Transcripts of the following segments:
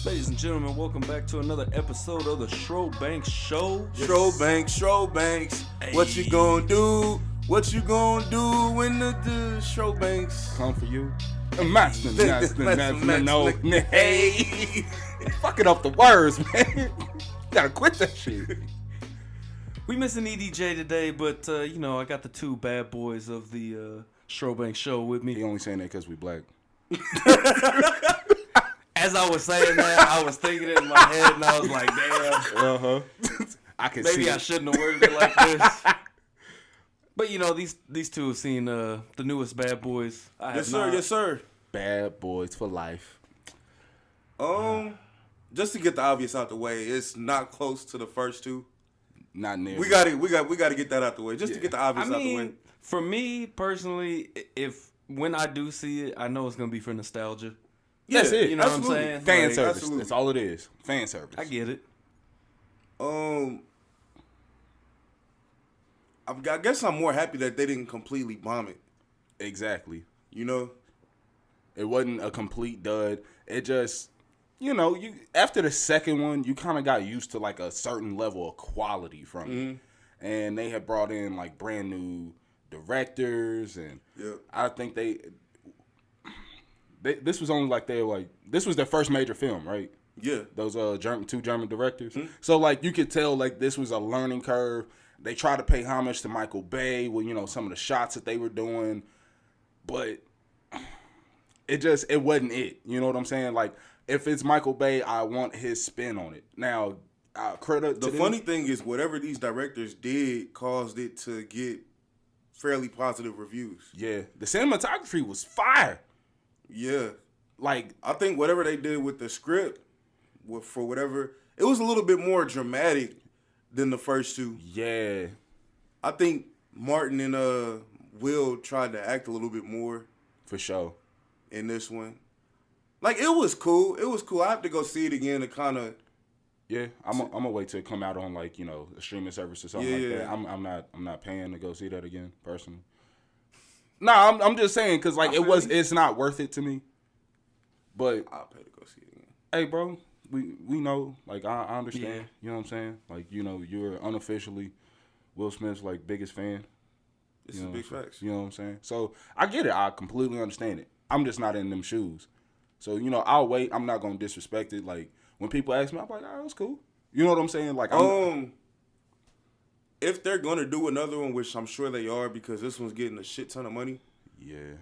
Ladies and gentlemen, welcome back to another episode of the Banks Show. Banks. Hey. What you gonna do? What you gonna do when the Banks come for you? No, hey, fucking up the words, man. Gotta quit that shit. We missing EDJ today, but I got the two bad boys of the Banks Show with me. He only saying that because we black. As I was saying that, I was thinking it in my head, and I was like, damn. I can Maybe see I shouldn't have worded it like this. But these two have seen the newest Bad Boys. Yes, sir. Bad Boys for life. Just to get the obvious out the way, it's not close to the first two. Not near. We got to get that out the way, just to get the obvious out the way. For me personally, when I do see it, I know it's gonna be for nostalgia. That's it. You know absolutely. what I'm saying? Fan service. Absolutely. That's all it is. Fan service. I get it. I guess I'm more happy that they didn't completely bomb it. Exactly. You know? It wasn't a complete dud. It just, you after the second one, you kind of got used to like a certain level of quality from it. And they had brought in like brand new directors, and I think this was only like this was their first major film, right? Yeah. Those two German directors. So like you could tell like this was a learning curve. They tried to pay homage to Michael Bay with some of the shots that they were doing, but it wasn't it. You know what I'm saying? Like if it's Michael Bay, I want his spin on it. Now, credit to the funny thing is whatever these directors did caused it to get fairly positive reviews. Yeah, the cinematography was fire. Yeah. Like, I think whatever they did with the script, it was a little bit more dramatic than the first two. Yeah. I think Martin and Will tried to act a little bit more. For sure. In this one. Like, it was cool. I have to go see it again to kind of... Yeah, I'm gonna wait till it come out on a streaming service or something like that. I'm not paying to go see that again personally. No, I'm just saying because it's not worth it to me. But I'll pay to go see it again. Hey, bro, we know. Like I understand. Yeah. You know what I'm saying? Like you're unofficially Will Smith's biggest fan. This is big facts. You know what I'm saying? So I get it. I completely understand it. I'm just not in them shoes. So I'll wait. I'm not gonna disrespect it. Like when people ask me, I'm like, that's cool. You know what I'm saying? Like if they're gonna do another one, which I'm sure they are, because this one's getting a shit ton of money. Yeah.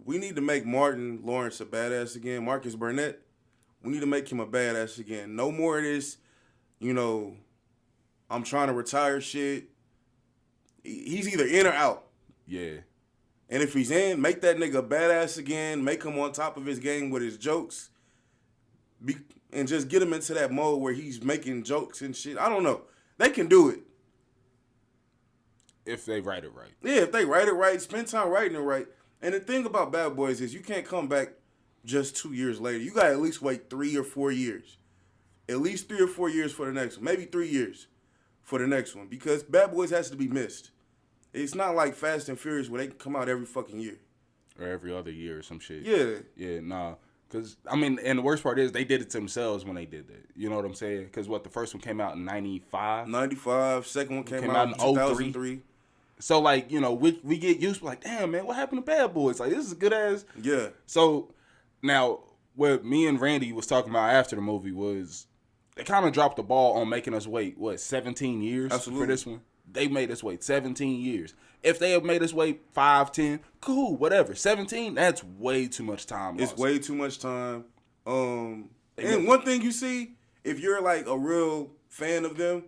We need to make Martin Lawrence a badass again. Marcus Burnett. We need to make him a badass again. No more of this, I'm trying to retire shit. He's either in or out. Yeah. And if he's in, make that nigga badass again. Make him on top of his game with his jokes. And just get him into that mode where he's making jokes and shit. I don't know. They can do it. If they write it right. Yeah, if they write it right, spend time writing it right. And the thing about Bad Boys is you can't come back just 2 years later. You got to at least wait 3 or 4 years. At least 3 or 4 years for the next one. Maybe 3 years for the next one. Because Bad Boys has to be missed. It's not like Fast and Furious where they can come out every fucking year. Or every other year or some shit. Yeah. Yeah, nah. Because, and the worst part is they did it to themselves when they did that. You know what I'm saying? Because the first one came out in 95? 95. Second one came out in 2003. So, we get used to, damn, man, what happened to Bad Boys? This is a good-ass... Yeah. So, now, what me and Randy was talking about after the movie was they kind of dropped the ball on making us wait, 17 years Absolutely. For this one? They made us wait 17 years. If they have made us wait 5, 10, cool, whatever. 17, that's way too much time. It's way too much time. And one thing you see, if you're a real fan of them,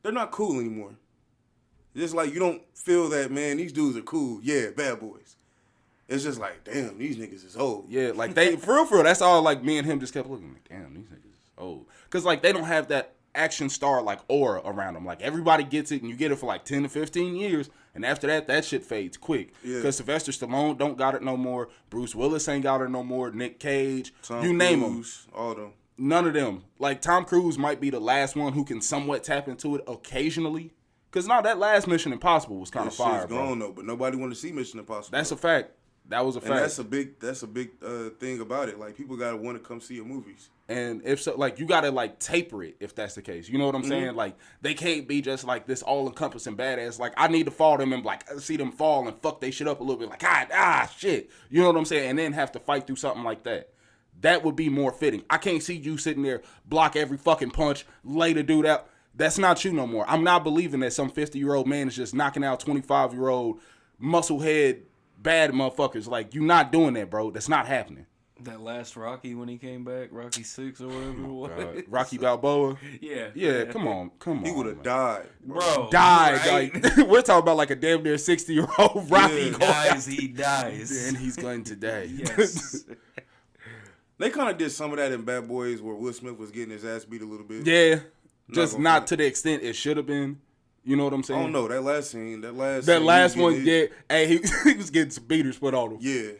they're not cool anymore. Just you don't feel that, man, these dudes are cool. Yeah, Bad Boys. It's just damn, these niggas is old. Yeah, they, for real, that's all, me and him just kept looking, damn, these niggas is old. Because, they don't have that action star, aura around them. Everybody gets it, and you get it for, 10 to 15 years, and after that shit fades quick. Because Yeah. Sylvester Stallone don't got it no more. Bruce Willis ain't got it no more. Nick Cage. Tom you name them. Cruise, all them. None of them. Tom Cruise might be the last one who can somewhat tap into it occasionally. Because, that last Mission Impossible was kind of fire, Shit's bro. gone, though, but nobody want to see Mission Impossible. That's a fact. That was a fact. And that's a big thing about it. Like, people gotta want to come see your movies. And if so, like, you gotta like taper it if that's the case. You know what I'm saying? Like, they can't be just like this all encompassing badass. Like, I need to follow them and like see them fall and fuck they shit up a little bit. Like, shit. You know what I'm saying? And then have to fight through something like that. That would be more fitting. I can't see you sitting there, block every fucking punch, lay the dude out. That's not you no more. I'm not believing that some 50-year-old man is just knocking out 25-year-old musclehead bad motherfuckers. Like, you're not doing that, bro. That's not happening. That last Rocky when he came back, Rocky 6 or whatever it was. Rocky Balboa. Yeah. Come on. He would have died, Bro. Died. Right? Like, we're talking about like a damn near 60-year-old Rocky. He dies. And he's going to die. Yes. They kind of did some of that in Bad Boys where Will Smith was getting his ass beat a little bit. Yeah. Just not to the extent it should have been. You know what I'm saying? I don't know. That last scene, That last one, hit. yeah. Hey, he was getting some beaters put on him. Yeah.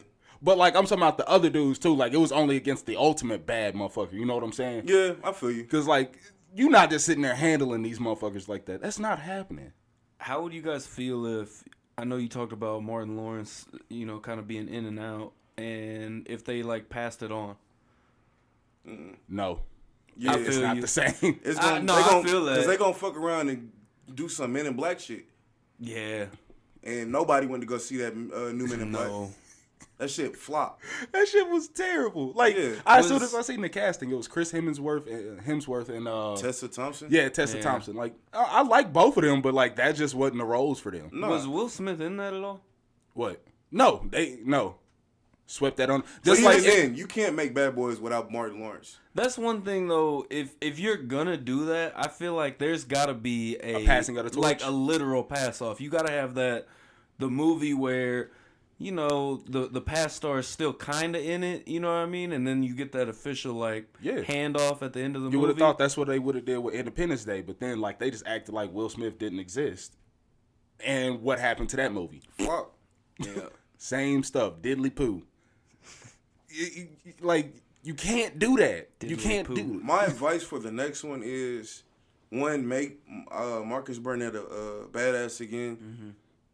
But, like, I'm talking about the other dudes, too. Like, it was only against the ultimate bad motherfucker. You know what I'm saying? Yeah, I feel you. Because, like, you're not just sitting there handling these motherfuckers like that. That's not happening. How would you guys feel if, I know you talked about Martin Lawrence, you know, kind of being in and out, and if they, like, passed it on? No. Yeah, It's not the same. It's I feel that. Because they going to fuck around and do some Men in Black shit. Yeah. And nobody went to go see that new Men in Black. No. That shit flopped. That shit was terrible. Like, Yeah. as soon as I seen the casting, it was Chris Hemsworth and Tessa Thompson? yeah, Tessa Thompson. Like, I like both of them, but like that just wasn't the roles for them. No. Was Will Smith in that at all? What? No, they swept that on. Just Just like like then, you can't make Bad Boys without Martin Lawrence. That's one thing though. If you're gonna do that, I feel like there's gotta be A passing of the torch? like a literal pass off. You gotta have the movie where, you know, the past star is still kind of in it. You know what I mean? And then you get that official like handoff at the end of the movie. you would have thought that's what they would have did with Independence Day, but then like they just acted like Will Smith didn't exist. And what happened to that movie? Flop. Yeah. Same stuff, diddly poo. Like, you can't do that. You can't do it. My advice for the next one is, one, make Marcus Burnett a badass again. Mm-hmm.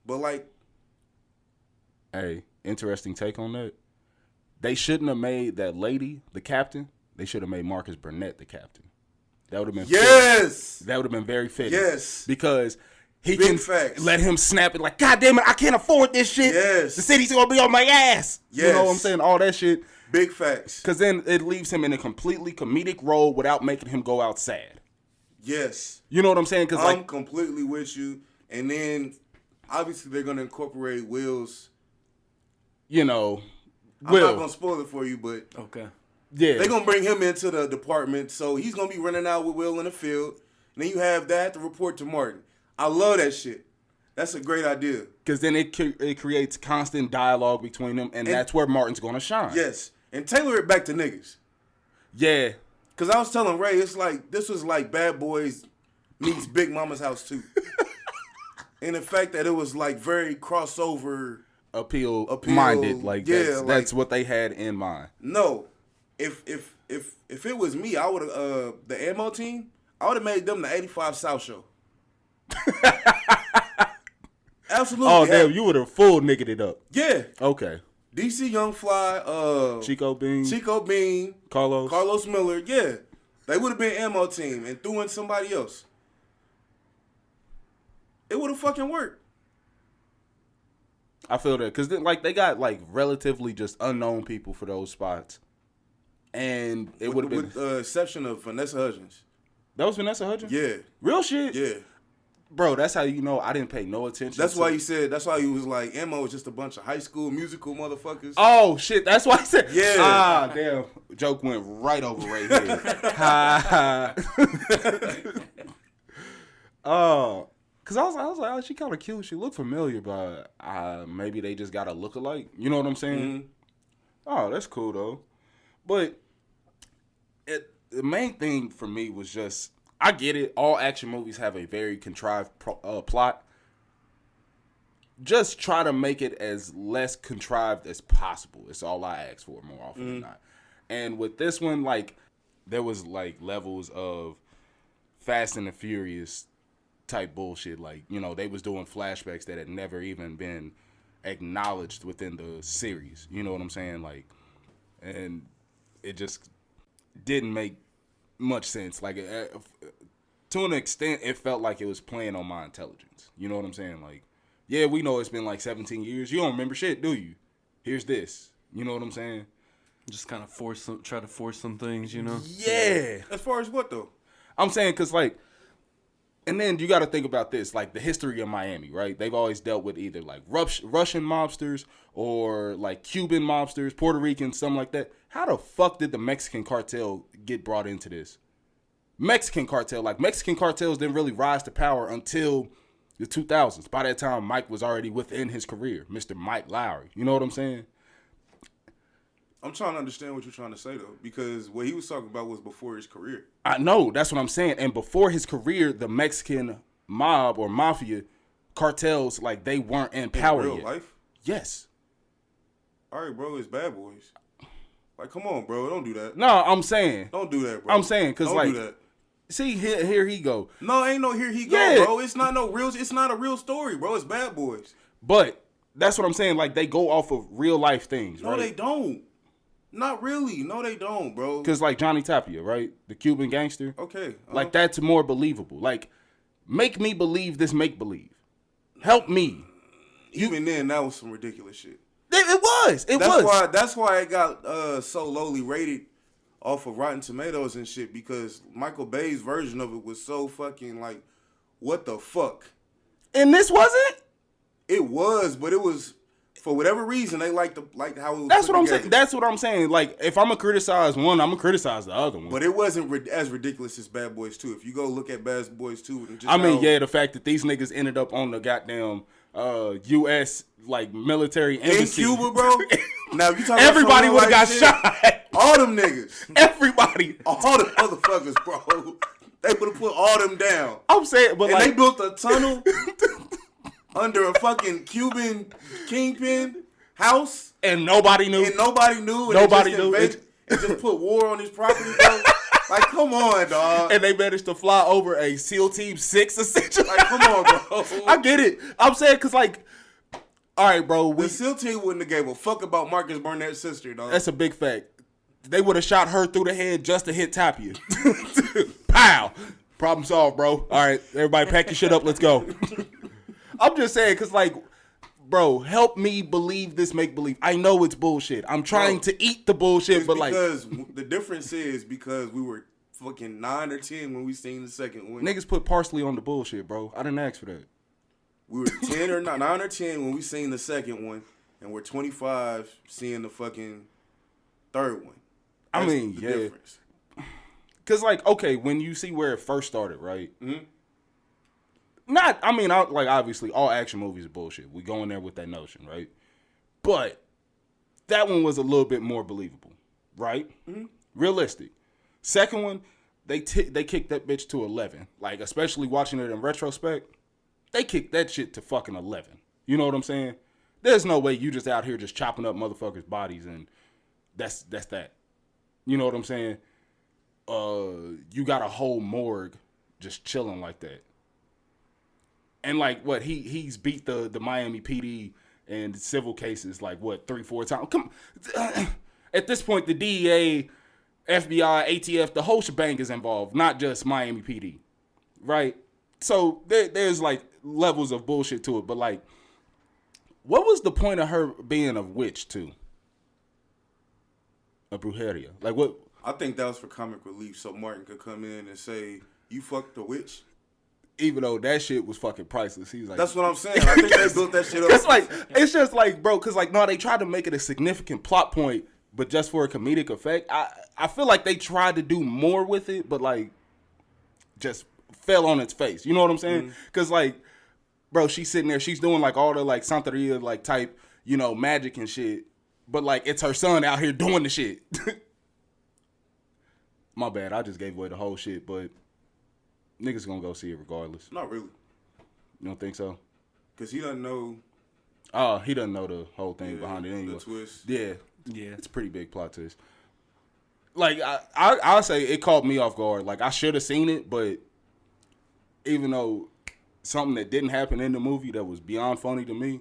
But like, Hey, interesting take on that. They shouldn't have made that lady the captain. They should have made Marcus Burnett the captain. That would have been yes, fitting. That would have been very fitting. yes, Because he Big can facts. let him snap it like, God damn it, I can't afford this shit. Yes. The city's gonna be on my ass. Yes. You know what I'm saying? All that shit. big facts. Because then it leaves him in a completely comedic role without making him go out sad. Yes, You know what I'm saying? Because I'm like, completely with you. And then obviously they're gonna incorporate Will's. you know, I'm not gonna spoil it for you, but Okay. yeah, they're gonna bring him into the department, so he's gonna be running out with Will in the field. And then you have that to report to Martin. I love that shit. That's a great idea. because then it creates constant dialogue between them, and that's where Martin's gonna shine. Yes, and tailor it back to niggas. Yeah. Cause I was telling Ray, it's like this was like Bad Boys meets Big Mama's House 2. And the fact that it was like very crossover. Appeal minded, like yeah, that's what they had in mind. No, if it was me, I would have the Ammo team. I would have made them the 85 South Show. Absolutely. Oh damn, you would have full niggered it up. Yeah. Okay. DC Young Fly, Chico Bean, Carlos Miller. Yeah, they would have been Ammo team and threw in somebody else. It would have fucking worked. I feel that because like they got like relatively just unknown people for those spots, and it would have been with the exception of Vanessa Hudgens. That was Vanessa Hudgens. Yeah, Real shit. yeah. Bro, that's how you know I didn't pay no attention. That's why you said. That's why you was like, Ammo is just a bunch of high school musical motherfuckers. Oh shit, that's why I said. Yeah. Ah damn, joke went right over right here. Ha ha. Oh. Cause I was like, oh, she kind of cute. She looked familiar, but maybe they just got a look-alike. You know what I'm saying? Mm-hmm. Oh, that's cool though. But the main thing for me was just, I get it. All action movies have a very contrived plot. Just try to make it as less contrived as possible. It's all I ask for more often than not. And with this one, like, there was like levels of Fast and the Furious type bullshit. Like, you know, they was doing flashbacks that had never even been acknowledged within the series. You know what I'm saying? Like, and it just didn't make much sense. Like, to an extent, it felt like it was playing on my intelligence. You know what I'm saying? Like, yeah, we know it's been like 17 years. You don't remember shit, do you? Here's this. You know what I'm saying? Just kind of try to force some things, you know? Yeah. As far as what though? I'm saying because, like, and then you got to think about this, like the history of Miami, right? They've always dealt with either like Russian mobsters or like Cuban mobsters, Puerto Rican, something like that. How the fuck did the Mexican cartel get brought into this? Mexican cartels didn't really rise to power until the 2000s. By that time, Mike was already within his career, Mr. Mike Lowry. You know what I'm saying? I'm trying to understand what you're trying to say though, because what he was talking about was before his career. I know, that's what I'm saying. And before his career, the Mexican mob or mafia cartels, like, they weren't in power real yet. life? Yes. All right, bro, it's Bad Boys. Like, come on, bro, don't do that. No, I'm saying. Don't do that, bro. I'm saying, because, like, do that. See, here he go. No, ain't no here he go, Yeah. bro. It's not a real story, bro. It's Bad Boys. But that's what I'm saying. Like, they go off of real life things, No, right? they don't. Not really. No, they don't, bro. Because, like, Johnny Tapia, right? The Cuban gangster. Okay. Like, that's more believable. Like, make me believe this make-believe. Help me. Even then, that was some ridiculous shit. It was. It was. That's why it got so lowly rated off of Rotten Tomatoes and shit, because Michael Bay's version of it was so fucking like, what the fuck? And this wasn't? It was, but it was, for whatever reason, they like how it was. That's put what I'm together. saying. That's what I'm saying. Like, if I'm gonna criticize one, I'm gonna criticize the other one. But it wasn't as ridiculous as Bad Boys 2. If you go look at Bad Boys 2, and just the fact that these niggas ended up on the goddamn U.S. like military in embassy Cuba, bro. Now you talking everybody would have got shit, shot. All them niggas, Everybody, all the motherfuckers, bro. They would have put all them down. I'm saying, but And like they built a tunnel under a fucking Cuban kingpin house, and nobody knew. and nobody knew. And Nobody they just knew. invaded and just put war on his property, bro. Like, come on, dog. And they managed to fly over a SEAL Team 6 essentially. Like, come on, bro. I get it. I'm saying because like, all right, bro. The SEAL team wouldn't have gave a fuck about Marcus Burnett's sister, dog. That's a big fact. They would have shot her through the head just to hit Tapia. Pow. Problem solved, bro. All right, everybody pack your shit up. Let's go. I'm just saying, because, like, bro, help me believe this make-believe. I know it's bullshit. I'm trying to eat the bullshit, but, like... Because the difference is because we were fucking 9 or 10 when we seen the second one. Niggas put parsley on the bullshit, bro. I didn't ask for that. We were 10 or 9 or 10 when we seen the second one, and we're 25 seeing the fucking third one. I That's mean, the yeah. difference. Because, like, okay, when you see where it first started, right? Mm-hmm. Like, obviously, all action movies are bullshit. We go in there with that notion, right? But that one was a little bit more believable, right? Mm-hmm. Realistic. Second one, they kicked that bitch to 11. Like, especially watching it in retrospect, they kicked that shit to fucking 11. You know what I'm saying? There's no way you just out here just chopping up motherfuckers' bodies and that's that. You know what I'm saying? You got a whole morgue just chilling like that. And like what he's beat the Miami PD in civil cases like what 3-4 times. Come at this point the DEA, FBI, ATF, the whole shebang is involved, not just Miami PD, right? So there's like levels of bullshit to it, but like, what was the point of her being a witch too? A brujeria, like what? I think that was for comic relief, so Martin could come in and say, "You fucked the witch." Even though that shit was fucking priceless, he's like, "That's what I'm saying." I think they built that shit up. It's like, it's just like, bro, because like, no, they tried to make it a significant plot point, but just for a comedic effect. I feel like they tried to do more with it, but like, just fell on its face. You know what I'm saying? Because like, bro, she's sitting there, she's doing like all the like Santeria like type, you know, magic and shit, but like, it's her son out here doing the shit. My bad, I just gave away the whole shit, but niggas gonna go see it regardless. Not really. You don't think so? Because he doesn't know. Oh, he doesn't know the whole thing behind it anyway. The twist. Yeah. Yeah. It's a pretty big plot twist. Like, I'll say it caught me off guard. Like, I should have seen it, but even though something that didn't happen in the movie that was beyond funny to me,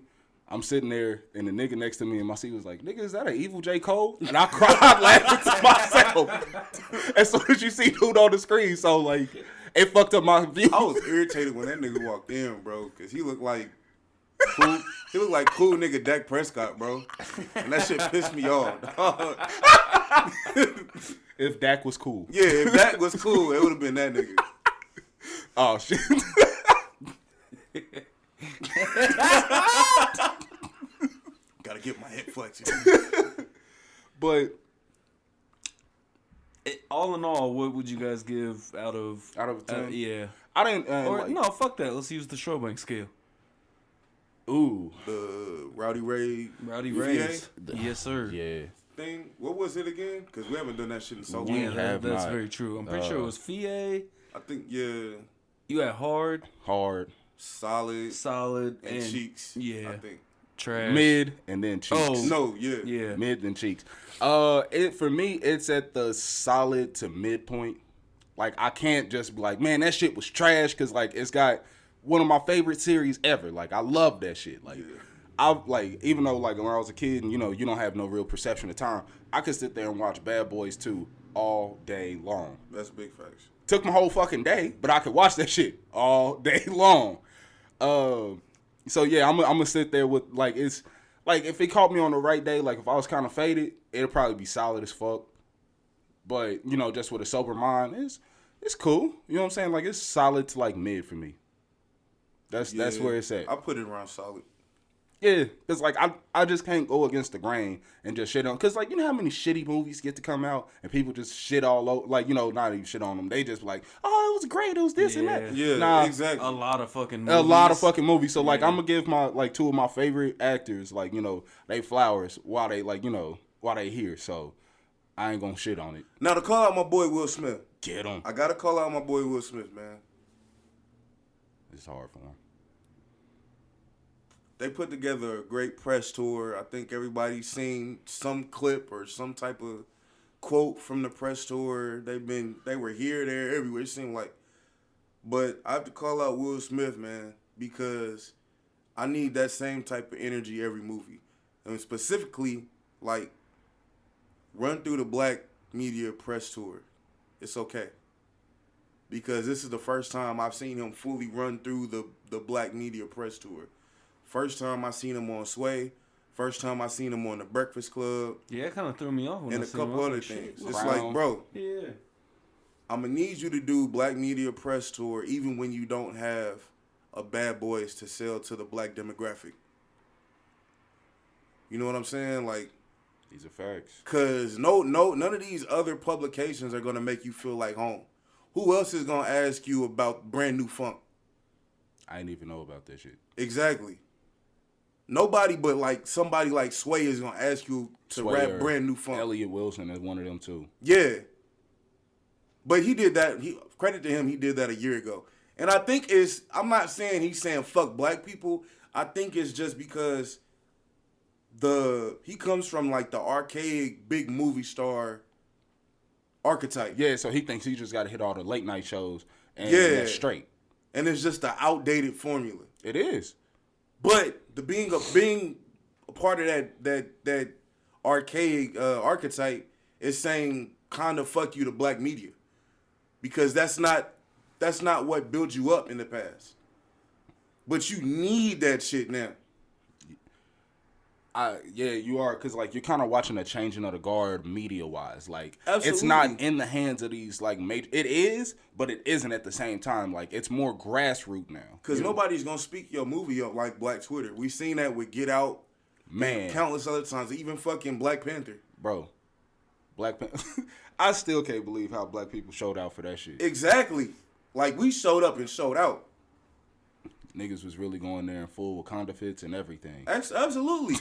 I'm sitting there, and the nigga next to me in my seat was like, "Nigga, is that an evil J. Cole?" And I cried laughing to myself. As soon as you see dude on the screen, so like, it fucked up my view. I was irritated when that nigga walked in, bro, because he looked like cool. He looked like cool nigga Dak Prescott, bro, and that shit pissed me off. If Dak was cool. Yeah, if Dak was cool, it would have been that nigga. Oh shit. Gotta get my hip flexing. But All in all, what would you guys give out of 10? Yeah. I didn't. Or no, fuck that. Let's use the Schrobank scale. Ooh. The Rowdy Ray Rays. Yes, sir. Yeah. thing. What was it again? Because we haven't done that shit in so long. We Yeah, have that's not. very true. I'm pretty sure it was FIA. I think, yeah, You had hard, solid, and cheeks. Yeah. I think. Trash. Mid, and then cheeks. Oh. No, yeah. Yeah. Mid and cheeks. For me, it's at the solid to midpoint. Like, I can't just be like, man, that shit was trash, because, like, it's got one of my favorite series ever. Like, I love that shit. Like, even though, like, when I was a kid and, you know, you don't have no real perception of time, I could sit there and watch Bad Boys 2 all day long. That's big facts. Took my whole fucking day, but I could watch that shit all day long. So, yeah, I'm gonna sit there with, like, it's, like, if it caught me on the right day, like, if I was kind of faded, it'll probably be solid as fuck. But, you know, just with a sober mind, it's cool. You know what I'm saying? Like, it's solid to, like, mid for me. That's where it's at. I put it around solid. Yeah, because, like, I just can't go against the grain and just shit on. Because, like, you know how many shitty movies get to come out and people just shit all over? Like, you know, not even shit on them. They just be like, oh, it was great. It was this and that. Yeah, nah, exactly. A lot of fucking movies. A lot of fucking movies. So, like, I'm going to give my, like, two of my favorite actors, like, you know, they flowers while they, like, you know, while they here. So, I ain't going to shit on it. Now, to call out my boy Will Smith. Get him. I got to call out my boy Will Smith, man. It's hard for him. They put together a great press tour. I think everybody's seen some clip or some type of quote from the press tour. They were here, there, everywhere. It seemed like. But I have to call out Will Smith, man, because I need that same type of energy every movie. And specifically, like, run through the Black Media press tour. It's okay. Because this is the first time I've seen him fully run through the Black Media press tour. First time I seen him on Sway. First time I seen him on The Breakfast Club. Yeah, it kind of threw me off. When And I a seen him. couple I was other like, things. shit. It's like, bro, Yeah. I'm going to need you to do Black Media press tour even when you don't have a Bad Boys to sell to the black demographic. You know what I'm saying? Like, These are facts. because none of these other publications are going to make you feel like home. Who else is going to ask you about Brand New Funk? I didn't even know about that shit. Exactly. Nobody but like somebody like Sway is gonna ask you to Sway rap or Brand New Funk. Elliot Wilson is one of them too. Yeah. But he did that. Credit to him, he did that a year ago. And I think I'm not saying he's saying fuck black people. I think it's just because he comes from like the archaic big movie star archetype. Yeah, so he thinks he just got to hit all the late night shows and Yeah. that's straight. And it's just the outdated formula. It is. But being a part of that archaic archetype is saying kind of fuck you to black media, because that's not what built you up in the past. But you need that shit now. Yeah, you are, because like you're kind of watching a changing of the guard media wise. Like Absolutely. It's not in the hands of these like major. It is, but it isn't at the same time. Like it's more grassroots now. Because nobody's gonna speak your movie up like Black Twitter. We seen that with Get Out, Man, countless other times. Even fucking Black Panther. bro, Black Panther. I still can't believe how black people showed out for that shit. Exactly. Like we showed up and showed out. Niggas was really going there in full Wakanda fits and everything. Absolutely.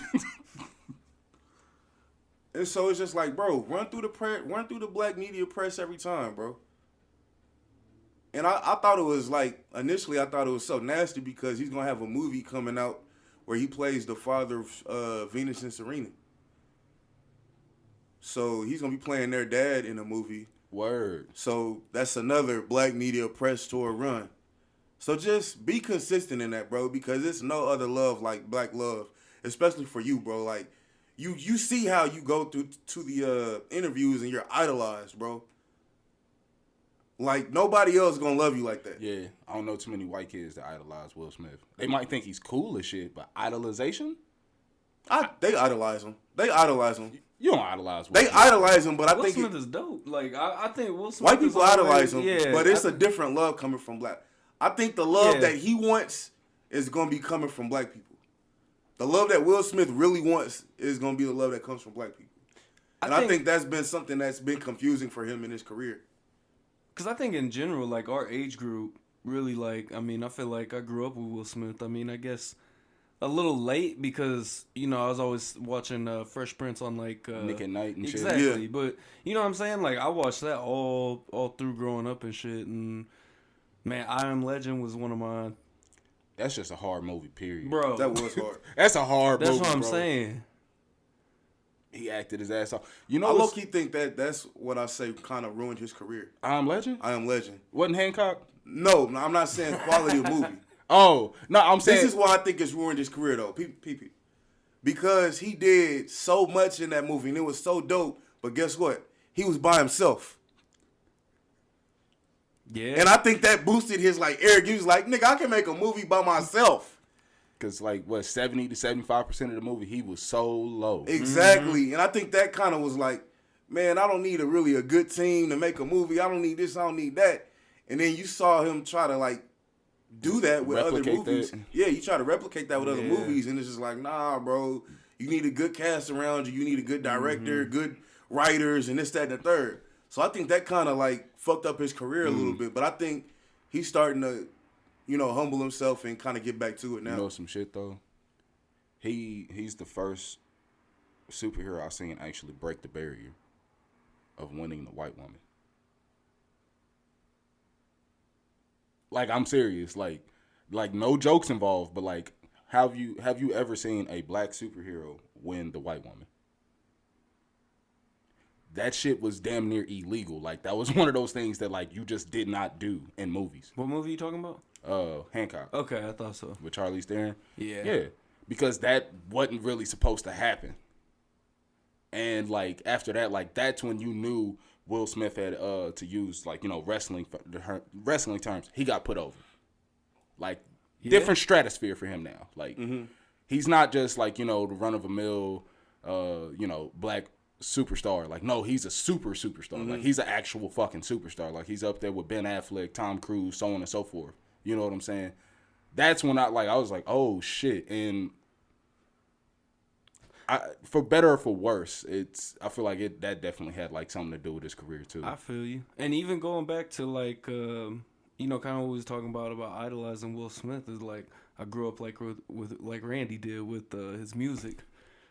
And so it's just like, bro, run through the black media press every time, bro. And I thought it was like, initially I thought it was so nasty because he's gonna have a movie coming out where he plays the father of Venus and Serena. So he's gonna be playing their dad in a movie. Word. So that's another black media press tour run. So just be consistent in that, bro, because it's no other love like black love, especially for you, bro. Like, you see how you go through to the interviews and you're idolized, bro. Like, nobody else gonna love you like that. Yeah, I don't know too many white kids that idolize Will Smith. They might think he's cool as shit, but idolization? They idolize him. They idolize him. You don't idolize Will They Smith. idolize him, but I Will think Smith is dope. Like I think Will Smith. white people is always- idolize him, yeah, but it's a different love coming from black. I think the love that he wants is gonna be coming from black people. The love that Will Smith really wants is gonna be the love that comes from black people. And I think that's been something that's been confusing for him in his career. Because I think in general, like our age group, really like. I mean, I feel like I grew up with Will Smith. I mean, I guess a little late because I was always watching Fresh Prince on like Nick at Night and shit. exactly. Yeah. But you know what I'm saying? Like I watched that all through growing up and shit. And man, I Am Legend was one of my That's just a hard movie, period. bro. That was hard. That's a hard That's movie, what I'm bro. saying. He acted his ass off. You know, I low-key think that's what I say kind of ruined his career. I Am Legend? I Am Legend. Wasn't Hancock? No, I'm not saying quality of movie. Oh, no, I'm saying... This is why I think it's ruined his career, though. Because he did so much in that movie, and it was so dope, but guess what? He was by himself. Yeah. And I think that boosted his, like, arrogance. He was like, nigga, I can make a movie by myself. Because, 70 to 75% of the movie, he was so low. Exactly. And I think that kind of was like, man, I don't need a good team to make a movie. I don't need this, I don't need that. And then you saw him try to, like, do that with other Replicate movies. that. Yeah, you try to replicate that with other Yeah. movies, and it's just like, nah, bro. You need a good cast around you. You need a good director, good writers, and this, that, and the third. So I think that kind of, like, fucked up his career a little bit. But I think he's starting to, humble himself and kind of get back to it now. You know some shit, though? He's the first superhero I've seen actually break the barrier of winning the white woman. Like, I'm serious. Like no jokes involved, but like, have you ever seen a black superhero win the white woman? That shit was damn near illegal. Like, that was one of those things that, like, you just did not do in movies. What movie you talking about? Hancock. Okay, I thought so. With Charlize Theron. Yeah. Yeah. Because that wasn't really supposed to happen. And, like, after that, like, that's when you knew Will Smith had, to use, like, wrestling terms. He got put over. Like, different stratosphere for him now. Like, he's not just, like, the run-of-the-mill, black superstar. Like, no, he's a superstar. Like, he's an actual fucking superstar. Like, he's up there with Ben Affleck, Tom Cruise, so on and so forth. You know what I'm saying? That's when I was like, oh shit. And for better or for worse, I feel like that definitely had like something to do with his career too. I feel you. And even going back to like kind of what we was talking about idolizing Will Smith is like I grew up like with like Randy did with his music.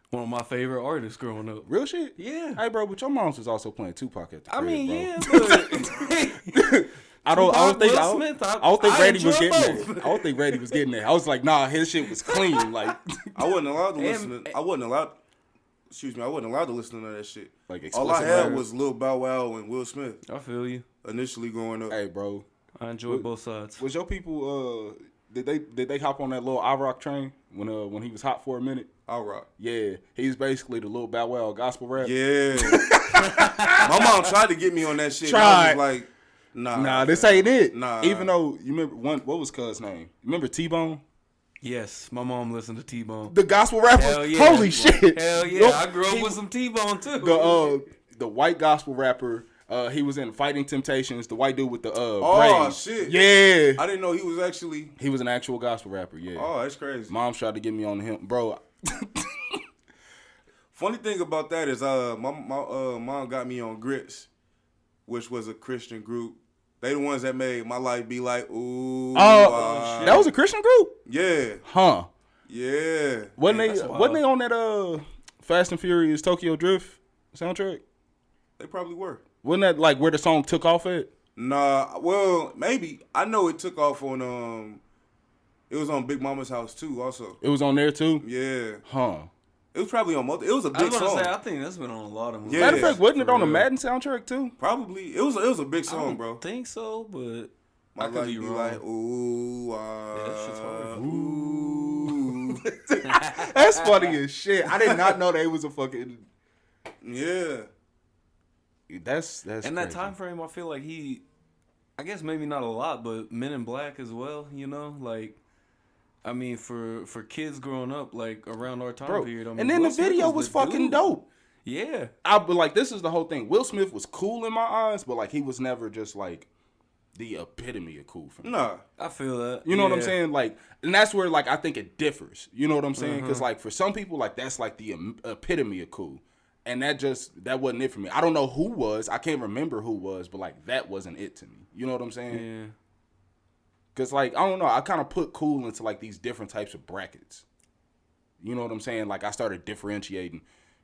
One of my favorite artists growing up. Real shit? Yeah. Hey, bro, but your mom's was also playing Tupac at the crib, bro. Yeah, but I don't think Randy was enjoy getting both. there. I don't think Randy was getting there. I was like, nah, his shit was clean. Like, I wasn't allowed to listen. I wasn't allowed to listen to that shit. Like, all I explicit had lyrics. was Lil Bow Wow and Will Smith I feel you. initially growing up. Hey, bro, I enjoy both sides. was your people did they hop on that little iRock train when he was hot for a minute? I'll rock. Yeah, he's basically the Lil Bow Wow gospel rap. Yeah. My mom tried to get me on that shit. I Tried. was like, Nah, this ain't it. Nah. Even though you remember what was Cuz name? Remember T-Bone? Yes, my mom listened to T-Bone. The gospel rappers. Hell yeah. Holy shit. Hell yeah, Yo, I grew up with some T-Bone too. the white gospel rapper. He was in Fighting Temptations. The white dude with the Oh, braids. shit. Yeah. I didn't know he was actually. He was an actual gospel rapper. Yeah. Oh, that's crazy. Mom tried to get me on him, bro. Funny thing about that is, my mom got me on Grits, which was a Christian group. They the ones that made my life be like, ooh. That was a Christian group? Yeah. Huh. Yeah. Wasn't that's wild. they on that Fast and Furious Tokyo Drift soundtrack? They probably were. Wasn't that like where the song took off at? Nah, well, maybe. I know it took off on it was on Big Mama's House too, also. It was on there too? Yeah. Huh. It was probably on it was a I big was gonna song. say I think that's been on a lot of movies. Yeah. Matter of fact, wasn't it for on the real. Madden soundtrack too? Probably. It was a big I song, don't bro. think so, but My I could life be be wrong. like, ooh, that shit's hard. ooh. That's funny as shit. I did not know they was a fucking. Yeah. That's in crazy. that time frame, I feel like I guess maybe not a lot, but Men in Black as well. You know, like. I mean, for kids growing up, like, around our time period. I mean, and then Will the Smith video was the fucking dude. dope. Yeah. But, like, this is the whole thing. Will Smith was cool in my eyes, but, like, he was never just, like, the epitome of cool for me. Nah. I feel that. You know what I'm saying? Like, and that's where, like, I think it differs. You know what I'm saying? Because, like, for some people, like, that's, like, the epitome of cool. And that wasn't it for me. I don't know who was. I can't remember who was, but, like, that wasn't it to me. You know what I'm saying? Yeah. Because, like, I don't know. I kind of put cool into, like, these different types of brackets. You know what I'm saying? Like, I started differentiating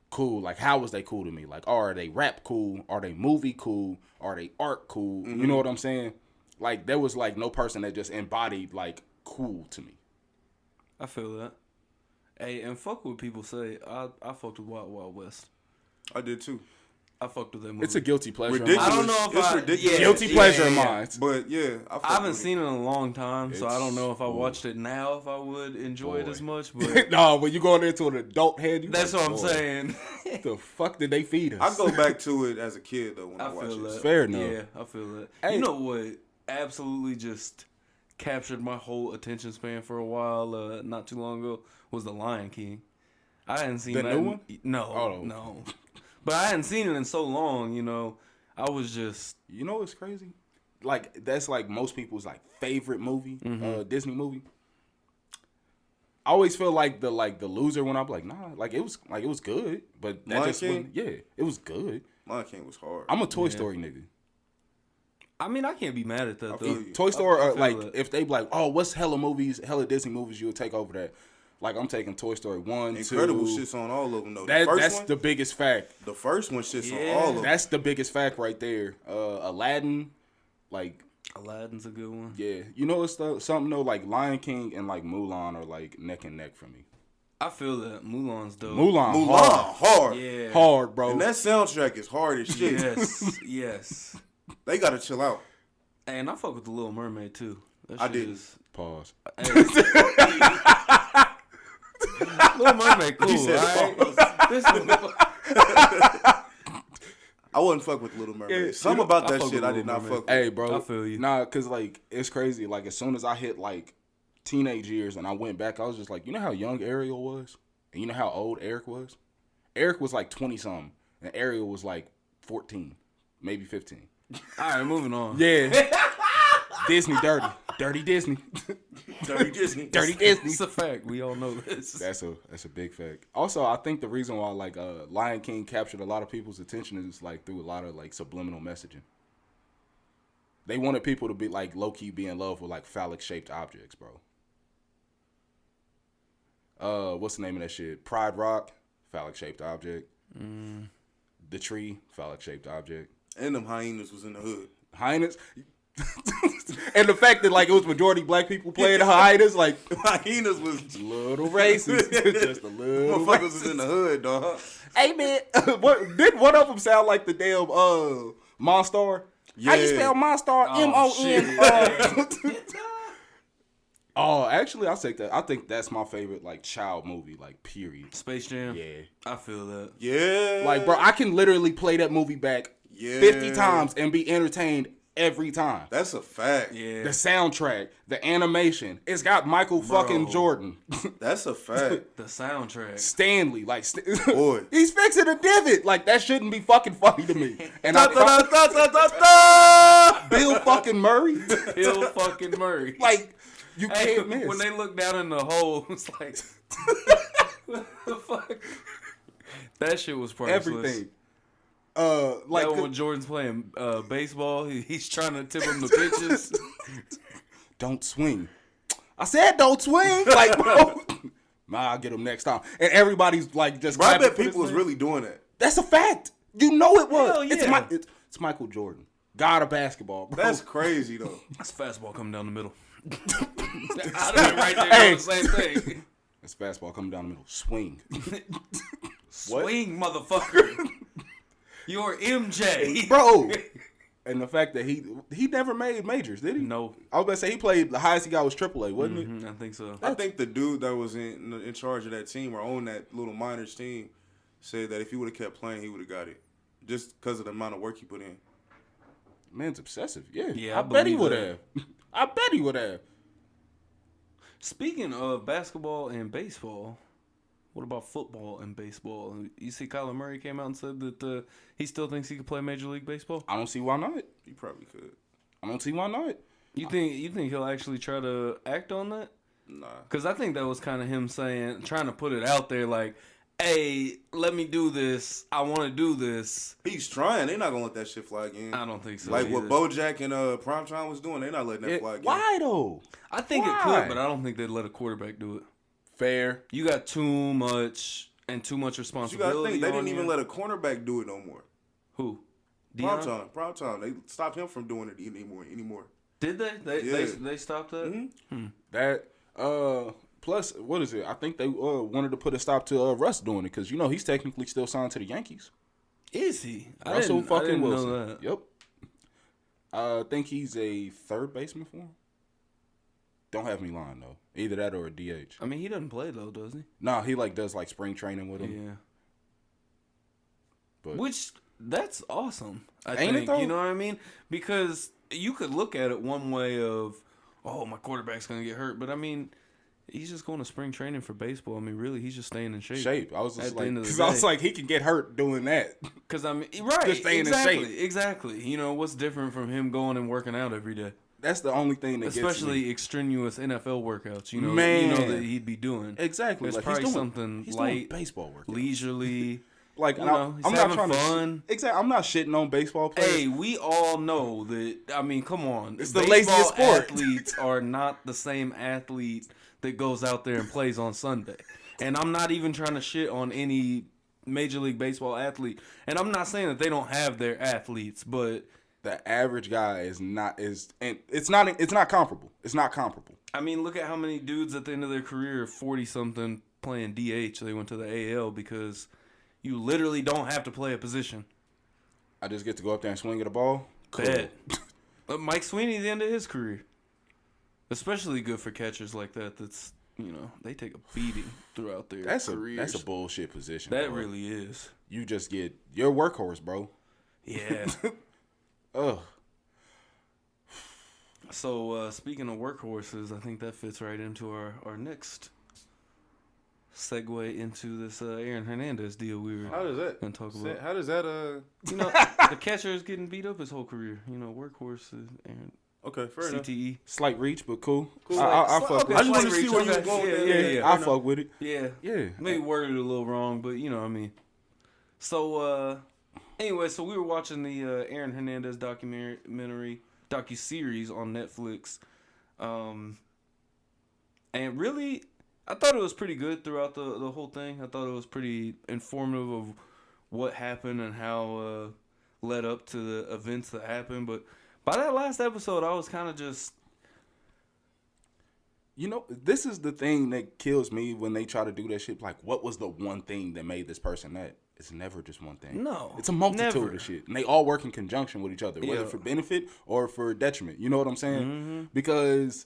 cool. Like, how was they cool to me? Like, are they rap cool? Are they movie cool? Are they art cool? You know what I'm saying? Like, there was, like, no person that just embodied, like, cool to me. I feel that. Hey, and fuck what people say. I fucked with Wild Wild West. I did too. I fucked with that movie. It's a guilty pleasure. Ridiculous. I don't know if It's I... ridiculous. Yeah, Guilty pleasure of yeah. mine. But yeah, I haven't seen it in a long time, so I don't know if I watched it now if I would enjoy it as much. But No, when you going into an adult head, you that's like, what I'm boy, saying. The fuck did they feed us? I go back to it as a kid though when I, I watch feel it. that. Fair enough. Yeah, I feel that. Hey. You know what? Absolutely, just captured my whole attention span for a while. Not too long ago was The Lion King. I hadn't seen The that. new one? No, no. But I hadn't seen it in so long. You know, I was just. You know what's crazy? Like, that's like most people's like favorite movie, Disney movie. I always feel like the loser when I'm like, nah, like it was good, but that Lion just King? wasn't, yeah, it was good. Lion King was hard. I'm a Toy Story nigga. I mean, I can't be mad at that feel though. you. Toy Story, I or feel like that. if they be like, oh, what's hella Disney movies you would take over that? Like I'm taking Toy Story 1, Incredible 2. shits on all of them though. That's one, the biggest fact. the first one shits Yeah. on all of them. That's the biggest fact right there. Aladdin, like. Aladdin's a good one. Yeah, you know it's something though. Like Lion King and like Mulan are like neck and neck for me. I feel that Mulan's dope. Mulan hard. Yeah. hard, bro. And that soundtrack is hard as shit. Yes, yes. They gotta chill out. And I fuck with the Little Mermaid too. That I shit didn't. is- Pause. Hey. Little Mermaid, cool. He said Right? This I wasn't fuck with Little Mermaid. Yeah, Something you know, about I that fuck shit with I Little did not Mermaid. fuck with. Hey, bro. I feel you. Nah, cause like it's crazy. Like as soon as I hit like teenage years and I went back, I was just like, you know how young Ariel was, and you know how old Eric was. Eric was like 20 something, and Ariel was like 14, maybe 15. All right, moving on. Yeah. Disney dirty Disney, Dirty Disney. dirty Disney. It's a fact. We all know this. That's a big fact. Also, I think the reason why like Lion King captured a lot of people's attention is like through a lot of like subliminal messaging. They wanted people to be like low key be in love with like phallic shaped objects, bro. What's the name of that shit? Pride Rock, phallic shaped object. The Tree, phallic shaped object. And them hyenas was in the hood. Hyenas. And the fact that like it was majority black people playing the hyenas, like Hyenas was little racist, just a little motherfuckers was racist. in the hood, dog. Hey man, what did one of them sound like the damn Monstar? How you Yeah. spell Monstar? Oh, MON. Oh, actually, I'll take that. I think that's my favorite like child movie, like period. Space Jam. Yeah, I feel that. Yeah. like bro, I can literally play that movie back 50 times and be entertained every time. That's a fact. Yeah. The soundtrack, the animation, it's got Michael fucking Jordan, That's a fact. The soundtrack. Stanley, like Boy. he's fixing a divot. Like that shouldn't be fucking funny to me. And Da, da, da, da, da, da. Bill fucking Murray, Bill fucking Murray. like you Hey, can't miss. when they look down in the hole, it's like, what the fuck? That shit was priceless. Everything. Like when Jordan's playing baseball, he's trying to tip him the pitches. don't swing. I said don't swing. Like, bro, nah, I'll get him next time. And everybody's like just. Bro, I clapping bet for people this was man. really doing that. That's a fact. You know it was. Hell yeah. It's Michael Jordan, God of basketball, bro. That's crazy though. That's fastball coming down the middle. I'd have been right there Hey. doing the same thing. That's fastball coming down the middle. Swing. Swing, motherfucker. You're MJ. Bro, And the fact that he never made majors, did he? No. I was about to say he played the highest he got was AAA, wasn't it? I think so. I think the dude that was in charge of that team or on that little minors team said that if he would have kept playing, he would have got it, just because of the amount of work he put in. Man's obsessive. Yeah, Yeah, I bet he believe would that. have. I bet he would have. Speaking of basketball and baseball, what about football and baseball? You see, Kyler Murray came out and said that he still thinks he could play Major League Baseball. I don't see why not. He probably could. I don't see why not. You think he'll actually try to act on that? Nah. Because I think that was kind of him trying to put it out there, like, "Hey, let me do this. I want to do this." He's trying. They're not gonna let that shit fly again. I don't think so. Like either. what Bojack and Primetime was doing, they're not letting that fly again. Why though? I think it Why? could, but I don't think they'd let a quarterback do it. Fair. You got too much You responsibility. gotta think they on didn't you. even let a cornerback do it no more. Who? Deion? Primetime. They stopped him from doing it anymore. Did they? Yeah. They stopped that? Mm-hmm. That plus what is it? I think they wanted to put a stop to Russ doing it because he's technically still signed to the Yankees. Is he? Russell fucking Wilson. Know that. Yep. I think he's a third baseman for him. Don't have me lying though. Either that or a DH. I mean, he doesn't play though, does he? Nah, he does spring training with him. Yeah. But Which that's awesome. I Ain't it, think though? you know what I mean, because you could look at it one way of, oh, my quarterback's gonna get hurt, but I mean, he's just going to spring training for baseball. I mean, really, he's just staying in shape. I was just At the end of the because I was day. like, he can get hurt doing that. Because I mean, right? Just staying in exactly, shape. exactly. You know what's different from him going and working out every day, That's the only thing that especially gets me. extraneous NFL workouts. You know, Man. that he'd be doing Exactly. There's Like, probably he's doing, something he's light, doing baseball work. leisurely. Like, You and know, he's I'm not having trying fun. to. Exactly. I'm not shitting on baseball players. Hey, we all know that. I mean, come on. It's the Baseball laziest sport. Athletes are not the same athlete that goes out there and plays on Sunday. And I'm not even trying to shit on any Major League Baseball athlete. And I'm not saying that they don't have their athletes, but The average guy and it's not comparable. It's not comparable. I mean, look at how many dudes at the end of their career, 40-something, playing DH. They went to the AL because you literally don't have to play a position. I just get to go up there and swing at a ball. Cool. Bet. But Mike Sweeney, the end of his career. Especially good for catchers like that. That's, they take a beating throughout their careers. That's a bullshit position. That bro. really is. You just get your workhorse, bro. Yeah. Ugh. So, speaking of workhorses, I think that fits right into our next segue into this Aaron Hernandez deal we were How does that? going to talk about. How does that? The catcher is getting beat up his whole career. Workhorses, Aaron. Okay, fair enough. CTE. Slight reach, but cool. Cool. I fuck Okay, with I it. just wanted to see where you Okay. was going with that. Yeah. I fuck with it. Yeah. Yeah. Maybe worded it a little wrong, but you know what I mean. So, anyway, so we were watching the Aaron Hernandez docuseries on Netflix. And really, I thought it was pretty good throughout the whole thing. I thought it was pretty informative of what happened and how led up to the events that happened. But by that last episode, I was kind of just... This is the thing that kills me when they try to do that shit. Like, what was the one thing that made this person that? It's never just one thing. No. It's a multitude never. of shit. And they all work in conjunction with each other, whether Yeah. for benefit or for detriment. You know what I'm saying? Mm-hmm. Because,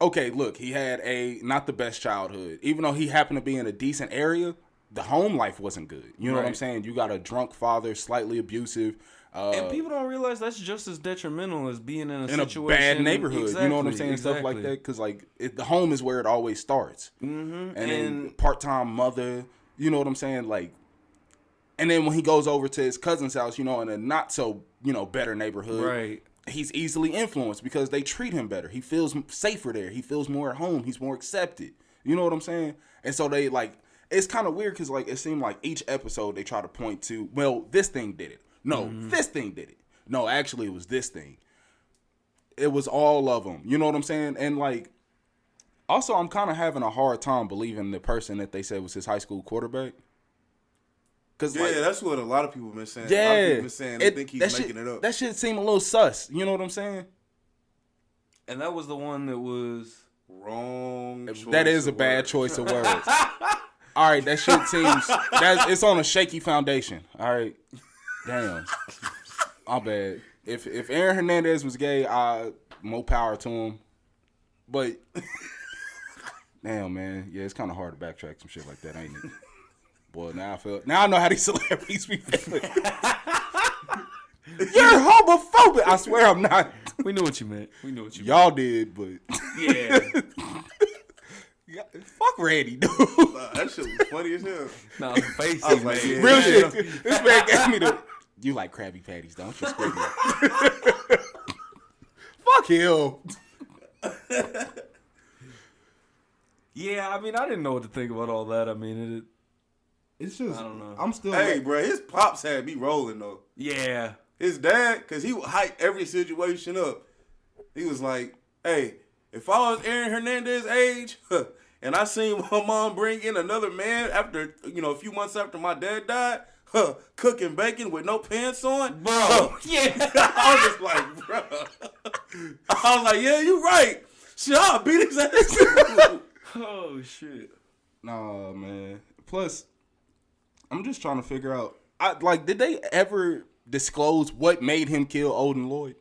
okay, look, he had not the best childhood. Even though he happened to be in a decent area, the home life wasn't good. You know what I'm Right. saying? You got a drunk father, slightly abusive. And people don't realize that's just as detrimental as being in a In situation. a bad neighborhood, you know what I'm saying? Exactly. Stuff like that. Because, the home is where it always starts. Mm-hmm. And then part-time mother, you know what I'm saying? And then when he goes over to his cousin's house, in a not so, better neighborhood. Right. He's easily influenced because they treat him better. He feels safer there. He feels more at home. He's more accepted. You know what I'm saying? And so they, it's kind of weird because, it seemed like each episode they try to point to, well, this thing did it. No, this thing did it. No, actually, it was this thing. It was all of them. You know what I'm saying? And, also, I'm kind of having a hard time believing the person that they said was his high school quarterback. Cause, That's what a lot of people have been saying. Yeah. A lot of people have been saying they think he's making it up. That shit seemed a little sus. You know what I'm saying? And that was the one that was... Wrong choice. That is a of bad words. choice of words. All right, that shit seems... it's on a shaky foundation. All right. Damn. My bad. If Aaron Hernandez was gay, more power to him. But damn, man, yeah, it's kind of hard to backtrack some shit like that, ain't it? Boy, now I know how these celebrities be feeling. You're homophobic. I swear I'm not. We knew what you meant. Y'all did, but Yeah. fuck Randy, dude. That shit was funny as hell. Nah, the face I was he like, made. yeah. Real shit. This man gave me the. You like Krabby Patties, don't you? Fuck him. Yeah, I mean, I didn't know what to think about all that. I mean, It's just. I don't know. I'm still. Hey, bro, his pops had me rolling though. yeah. His dad, because he would hype every situation up. He was like, hey, if I was Aaron Hernandez age, and I seen my mom bring in another man after, a few months after my dad died, cooking bacon with no pants on. Bro, yeah. I was just like, bro. I was like, yeah, you right. Shit, I'll beat his ass too. Oh, shit. Nah, man. Plus, I'm just trying to figure out. Did they ever disclose what made him kill Odin Lloyd?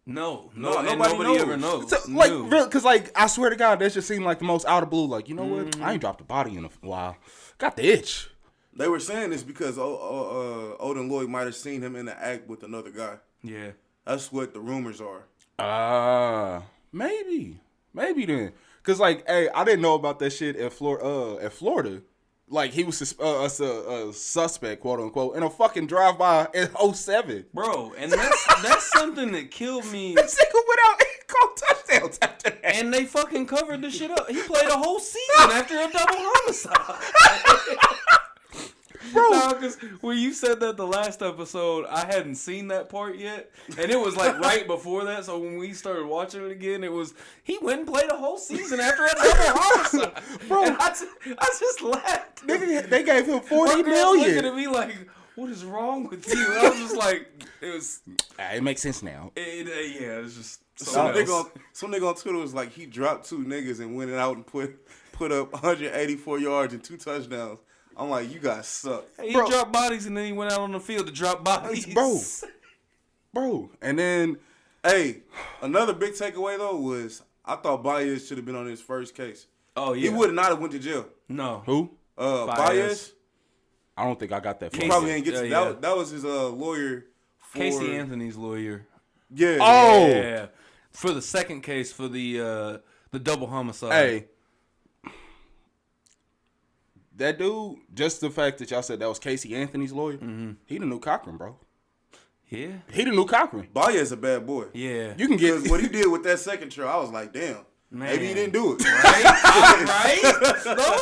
No, No, and nobody knows. ever knows. So, because I swear to God, that just seemed like the most out of blue. Like, you know what? I ain't dropped a body in a while. Got the itch. They were saying this because Odin Lloyd might have seen him in the act with another guy. Yeah. That's what the rumors are. Maybe then. Cause hey, I didn't know about that shit at Florida. Like he was a suspect, quote unquote, in a fucking drive-by in 07. Bro, and that's something that killed me. This nigga went out and caught touchdowns after that. And they fucking covered the shit up. He played a whole season after a double homicide. Bro, because when you said that the last episode, I hadn't seen that part yet, and it was like right before that. So when we started watching it again, it was he went and played a whole season after a double homicide. Bro, and I just laughed. Nigga, they gave him $40 My girl's million. looking at me like, "What is wrong with you?" And I was just like, "It was." It makes sense now. Yeah, it's just Some nigga on Twitter was like, he dropped 2 niggas and went out and put up 184 yards and 2 touchdowns. I'm like, you guys suck. He dropped bodies and then he went out on the field to drop bodies. Bro. And then, hey, another big takeaway though was I thought Baez should have been on his first case. Oh yeah, he would not have went to jail. No. Who? Baez. I don't think I got that. He probably ain't get to that. That was his lawyer. Casey Anthony's lawyer. Yeah. Oh. Yeah. For the second case for the double homicide. Hey. That dude, just the fact that y'all said that was Casey Anthony's lawyer, he the new Cochran, bro. Yeah. He the new Cochran. Baez a bad boy. Yeah. You can get what he did with that second trial. I was like, damn. Man. Maybe he didn't do it. Right? No?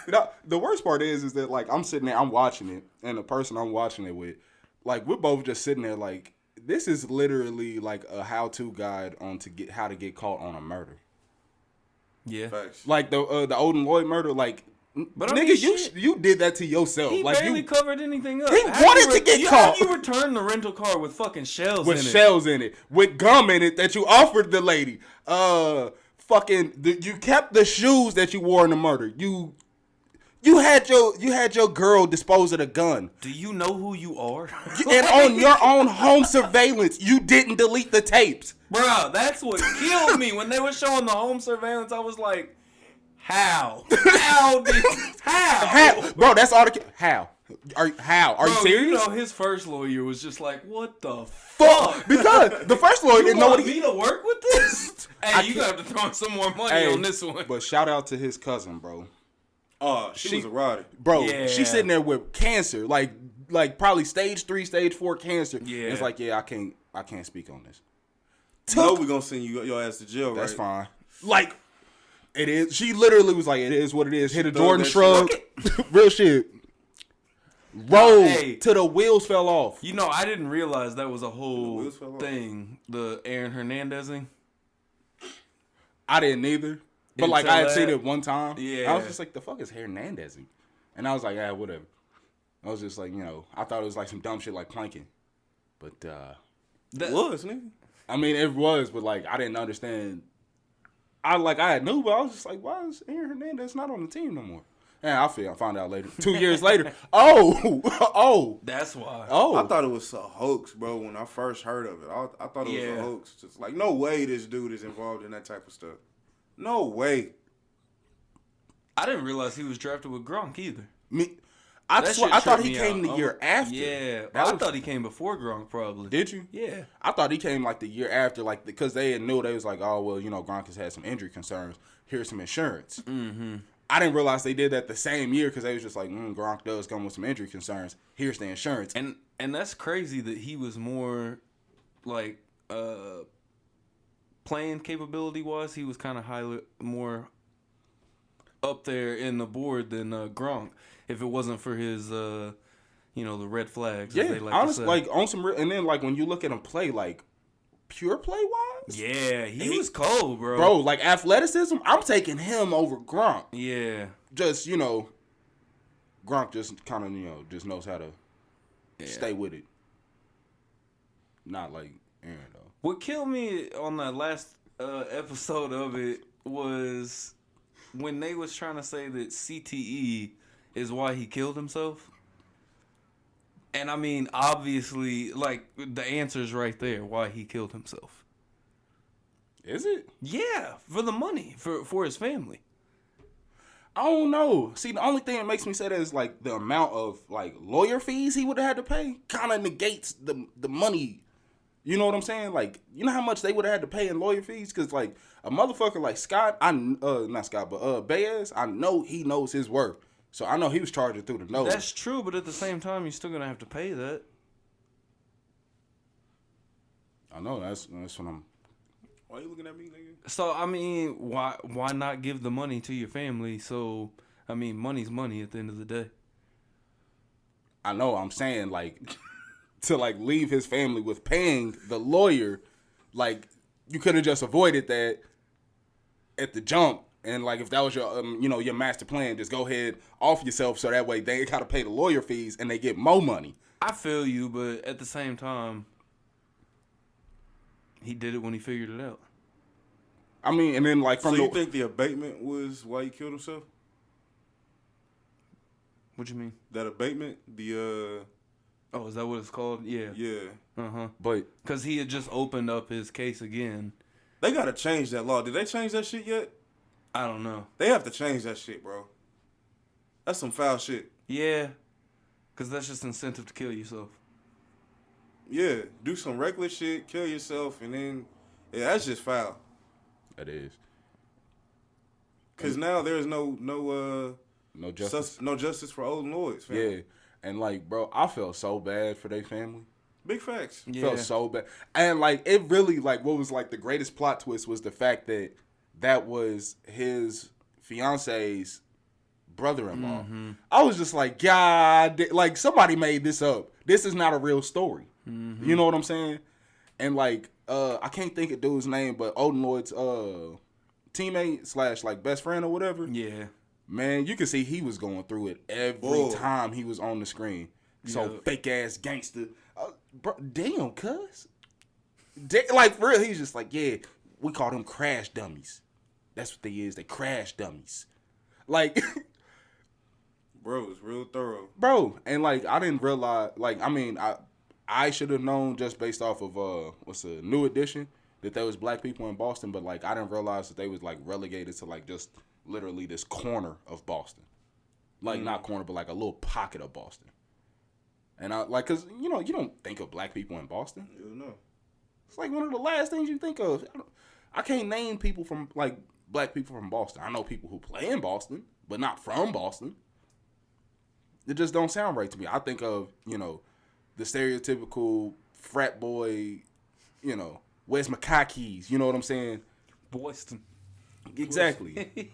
No, the worst part is that like I'm sitting there, I'm watching it, and the person I'm watching it with, like we're both just sitting there like this is literally like a how-to guide on how to get caught on a murder. Yeah. Facts. Like the Odin Lloyd murder, like. But nigga, you did that to yourself. He like barely covered anything up. He wanted to get caught. How you returned the rental car with fucking shells with in it? shells in it, with gum in it that you offered the lady. You kept the shoes that you wore in the murder. You had your girl dispose of the gun. Do you know who you are? And on your own home surveillance, you didn't delete the tapes. Bro, that's what killed me. When they were showing the home surveillance, I was like, how? How? Bro, that's all how? Are you serious? You know, his first lawyer was just like, what the fuck? Because the first lawyer didn't know what me to work with this? Hey, you have to throw in some more money on this one. But shout out to his cousin, bro. Oh, she was a rider. Bro, yeah. She's sitting there with cancer, like probably stage 3, stage 4 cancer. Yeah. It's like, yeah, I can't speak on this. No, we're gonna send your ass to jail, right? That's fine. Like, it is. She literally was like, it is what it is. Hit a Jordan shrug. Real shit. Roll till the wheels fell off. You know, I didn't realize that was a whole thing. The Aaron Hernandezing. I didn't either. But like I had seen it one time. Yeah. I was just like, the fuck is Hernandezing? And I was like, yeah, whatever. I was just like, I thought it was like some dumb shit like planking. But that was, nigga. I mean, it was, but like I didn't understand. I knew, but I was just like, why is Aaron Hernandez not on the team no more? Yeah, I found out later. 2 years later. Oh. That's why. Oh. I thought it was a hoax, bro. When I first heard of it, I thought it was a hoax. Just like, no way this dude is involved in that type of stuff. No way. I didn't realize he was drafted with Gronk either. I thought he came the year after. Yeah, I thought he came before Gronk probably. Did you? Yeah. I thought he came like the year after, like because they knew they was like, oh well, Gronk has had some injury concerns. Here's some insurance. Mm-hmm. I didn't realize they did that the same year because they was just like, Gronk does come with some injury concerns. Here's the insurance. And that's crazy that he was more like playing capability wise. He was kind of more up there in the board than Gronk. If it wasn't for his, the red flags. Yeah, as they like honestly, to say. like on some, and then like when you look at him play, like pure play wise, yeah, he was cold, bro. Bro, like athleticism, I'm taking him over Gronk. Yeah, just Gronk just kind of just knows how to stay with it. Not like Aaron though. What killed me on that last episode of it was when they was trying to say that CTE is why he killed himself. And I mean, obviously, like, the answer's right there, why he killed himself. Is it? Yeah, for the money, for his family. I don't know. See, the only thing that makes me say that is, like, the amount of, like, lawyer fees he would have had to pay kind of negates the money. You know what I'm saying? Like, you know how much they would have had to pay in lawyer fees? Because, like, a motherfucker like Scott, not Scott, but Baez, I know he knows his worth. So I know he was charging through the nose. That's true, but at the same time, you're still going to have to pay that. I know, that's what I'm... Why you looking at me, nigga? So, I mean, why not give the money to your family? So, I mean, money's money at the end of the day. I know, I'm saying, like, to, like, leave his family with paying the lawyer, like, you could have just avoided that at the jump. And, like, if that was your, your master plan, just go ahead, off yourself so that way they got to pay the lawyer fees and they get more money. I feel you, but at the same time, he did it when he figured it out. I mean, and then, like, from So you think the abatement was why he killed himself? What you mean? That abatement? Oh, is that what it's called? Yeah. Yeah. Uh-huh. But... Because he had just opened up his case again. They got to change that law. Did they change that shit yet? I don't know. They have to change that shit, bro. That's some foul shit. Yeah. Because that's just incentive to kill yourself. Yeah. Do some reckless shit, kill yourself, and then... Yeah, that's just foul. That is. Because now there's no justice. No justice for Olden Lloyd's family. Yeah. And, like, bro, I felt so bad for their family. Big facts. Yeah. Felt so bad. And, like, it really, like, what was, like, the greatest plot twist was the fact that was his fiance's brother-in-law. Mm-hmm. I was just like, God, like, somebody made this up. This is not a real story. Mm-hmm. You know what I'm saying? And, like, I can't think of dude's name, but Olden Lloyd's teammate / like best friend or whatever. Yeah. Man, you can see he was going through it every time he was on the screen. So fake ass gangster. Bro, damn, cuz. Like, for real, he's just like, yeah, we call them crash dummies. That's what they is. They crash dummies. Like, bro, it's real thorough. Bro, and like, I didn't realize, like, I mean, I should have known just based off of, what's a New Edition, that there was black people in Boston, but like, I didn't realize that they was like relegated to like just literally this corner of Boston. Like, not corner, but like a little pocket of Boston. And I, like, cause, you don't think of black people in Boston. You know. It's like one of the last things you think of. I can't name people from, like, black people from Boston. I know people who play in Boston, but not from Boston. It just don't sound right to me. I think of, the stereotypical frat boy, where's my car keys? You know what I'm saying? Boston. Exactly.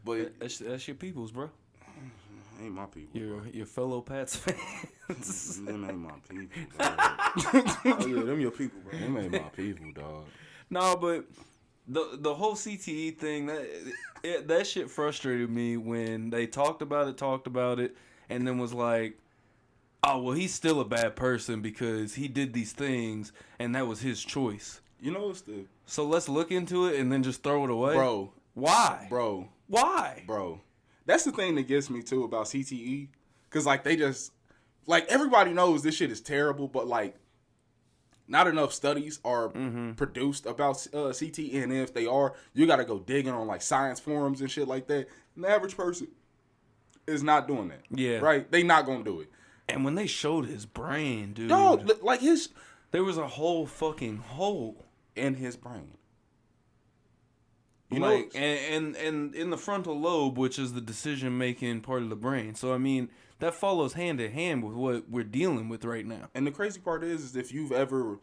But that's your peoples, bro. Ain't my people. Your fellow Pats fans. Them ain't my people, dog. Oh yeah, them your people, bro. Them ain't my people, dog. No, but the whole CTE thing, that shit frustrated me when they talked about it, and then was like, oh, well, he's still a bad person because he did these things, and that was his choice. So let's look into it and then just throw it away? Bro. Why? Bro. Why? Bro. That's the thing that gets me too about CTE, because like they just like everybody knows this shit is terrible, but like not enough studies are produced about CTE, and if they are, you got to go digging on like science forums and shit like that. And the average person is not doing that. Yeah, right. They not gonna do it. And when they showed his brain, dude, like there was a whole fucking hole in his brain. You know, and in the frontal lobe, which is the decision making part of the brain. So I mean, that follows hand in hand with what we're dealing with right now. And the crazy part is if you've ever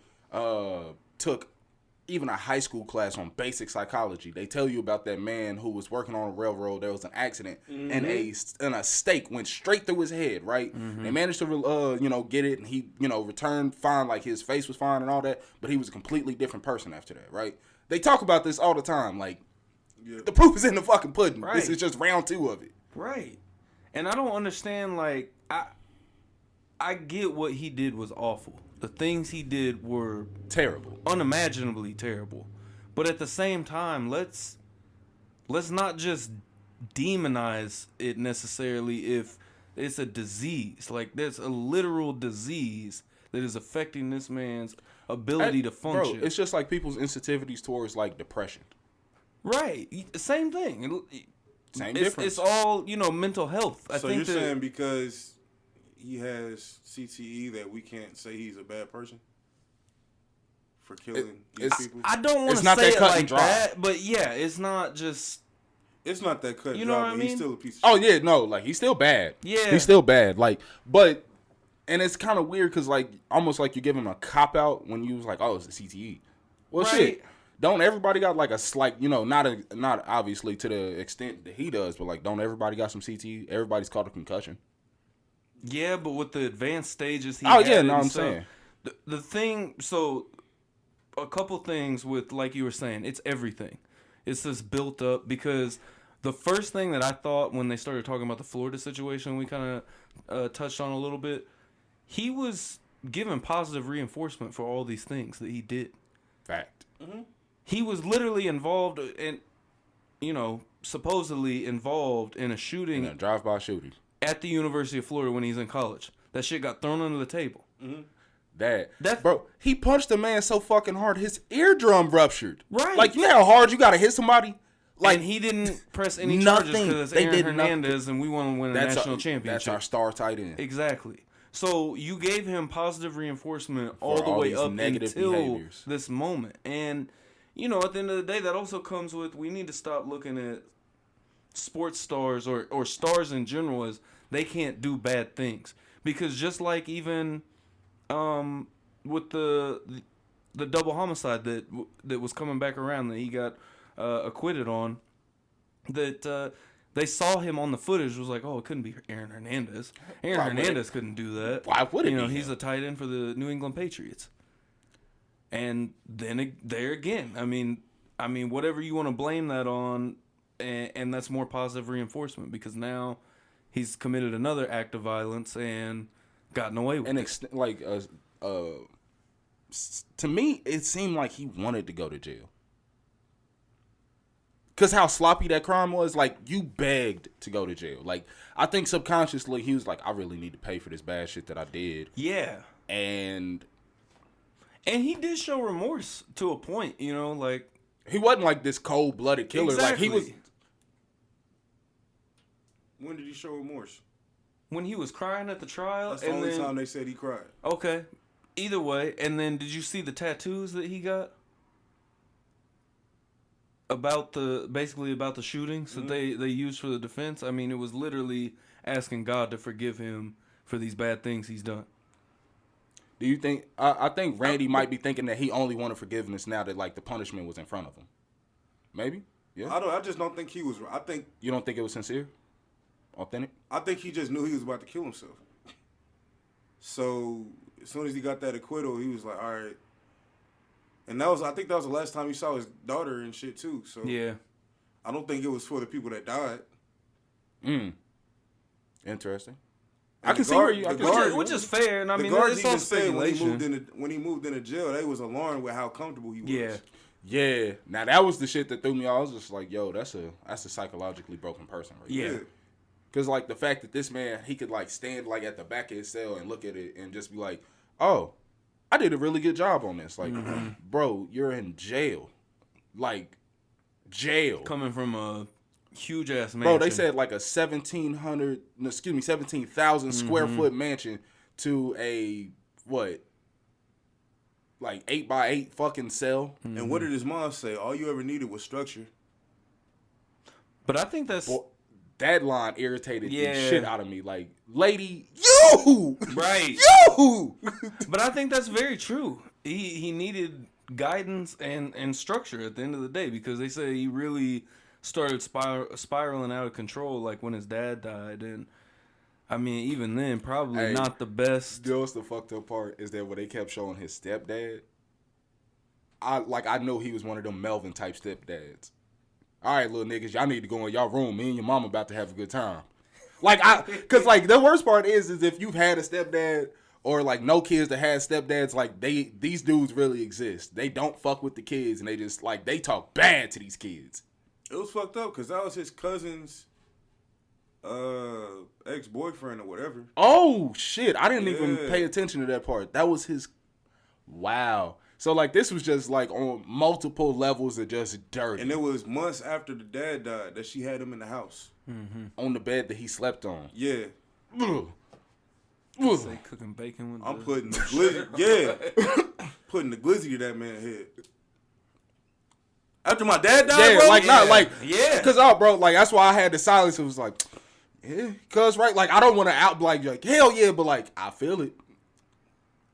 took even a high school class on basic psychology, they tell you about that man who was working on a railroad. There was an accident, and a stake went straight through his head. Right? They managed to get it, and he returned fine, like his face was fine and all that. But he was a completely different person after that. Right? They talk about this all the time. Like the proof is in the fucking pudding. Right. This is just round 2 of it. Right. And I don't understand. Like I get what he did was awful. The things he did were terrible, unimaginably terrible. But at the same time, let's not just demonize it necessarily if it's a disease. Like there's a literal disease that is affecting this man's ability to function. Bro, it's just like people's sensitivities towards like depression. Right. Same thing. Same difference. It's all, mental health. So you're saying because he has CTE that we can't say he's a bad person for killing these people? I don't want to say it like that, but yeah, it's not just... It's not that cut and know dry, what I but mean? he's still a piece of Oh, shit. yeah, no, like, he's still bad. Yeah. He's still bad. Like, but... And it's kind of weird because, like, almost like you give him a cop-out when you was like, oh, it's a CTE. Well, Right. shit. Don't everybody got, like, a slight, not obviously to the extent that he does, but, like, don't everybody got some CTE? Everybody's caught a concussion. Yeah, but with the advanced stages he Oh, had yeah, no, and I'm stuff, saying. The thing, so a couple things with, like you were saying, it's everything. It's just built up because the first thing that I thought when they started talking about the Florida situation, we kind of touched on a little bit, he was given positive reinforcement for all these things that he did. Fact. Mm-hmm. He was literally involved in, supposedly involved in a shooting. In a drive-by shooting. At the University of Florida when he's in college. That shit got thrown under the table. Mm-hmm. Bro, he punched a man so fucking hard his eardrum ruptured. Right. Like, you know how hard you gotta hit somebody? Like, and he didn't press any charges because it's Aaron Hernandez and we want to win a national championship. That's our star tight end. Exactly. So you gave him positive reinforcement all the way up until this moment. And, at the end of the day, that also comes with we need to stop looking at sports stars or stars in general as they can't do bad things. Because just like even with the double homicide that was coming back around that he got acquitted on, that they saw him on the footage was like, oh, it couldn't be Aaron Hernandez. Aaron Hernandez couldn't do that. Why would it be he's him? a tight end for the New England Patriots. And then there again, I mean, whatever you want to blame that on, and that's more positive reinforcement because now he's committed another act of violence and gotten away with it. To me, it seemed like he wanted to go to jail. Because how sloppy that crime was, like, you begged to go to jail. Like, I think subconsciously he was like, I really need to pay for this bad shit that I did. Yeah. And he did show remorse to a point, like... He wasn't like this cold-blooded killer. Exactly. Like, he was... When did he show remorse? When he was crying at the trial. That's the only time they said he cried. Okay. Either way. And then did you see the tattoos that he got? About the shootings that they used for the defense. I mean, it was literally asking God to forgive him for these bad things he's done. Do you think... I think Randy might be thinking that he only wanted forgiveness now that, like, the punishment was in front of him. Maybe? Yeah. I just don't think he was... I think... You don't think it was sincere? Authentic? I think he just knew he was about to kill himself. So, as soon as he got that acquittal, he was like, all right. And I think that was the last time he saw his daughter and shit, too. So yeah. I don't think it was for the people that died. Interesting. And I can see where you... Which is fair, and I mean, it's all speculation. When he moved into jail, they was alarmed with how comfortable he was. Yeah. Yeah. Now, that was the shit that threw me off. I was just like, yo, that's a psychologically broken person right Yeah. there. Because, like, the fact that this man, he could, like, stand, like, at the back of his cell and look at it and just be like, oh, I did a really good job on this. Like, bro, you're in jail. Like, jail. Coming from a huge-ass mansion. Bro, they said, like, a 17,000 square foot mansion to a, what? Like, 8x8 fucking cell. And what did his mom say? All you ever needed was structure. But I think that's... Boy, that line irritated the Yeah. shit out of me. Like, lady, you! Right. You! But I think that's very true. He needed guidance and structure at the end of the day, because they say he really started spiraling out of control, like when his dad died. And I mean, even then, probably not the best. You know what's the fucked up part is that when they kept showing his stepdad, I know he was one of them Melvin type stepdads. All right, little niggas, y'all need to go in y'all room. Me and your mom about to have a good time. Cause like the worst part is if you've had a stepdad or like no kids that had stepdads, like these dudes really exist. They don't fuck with the kids and they just like they talk bad to these kids. It was fucked up because that was his cousin's ex-boyfriend or whatever. Oh shit! I didn't even pay attention to that part. That was his. Wow. So like this was just like on multiple levels of just dirty. And it was months after the dad died that she had him in the house. On the bed that he slept on. Yeah. Say cooking bacon with I'm putting the glizzy. Yeah. Putting the glizzy to that man's head. After my dad died, Yeah, bro? like not like Yeah. Cause bro, like that's why I had the silence. It was like, yeah, cause right, like I don't want to out like hell yeah, but like I feel it.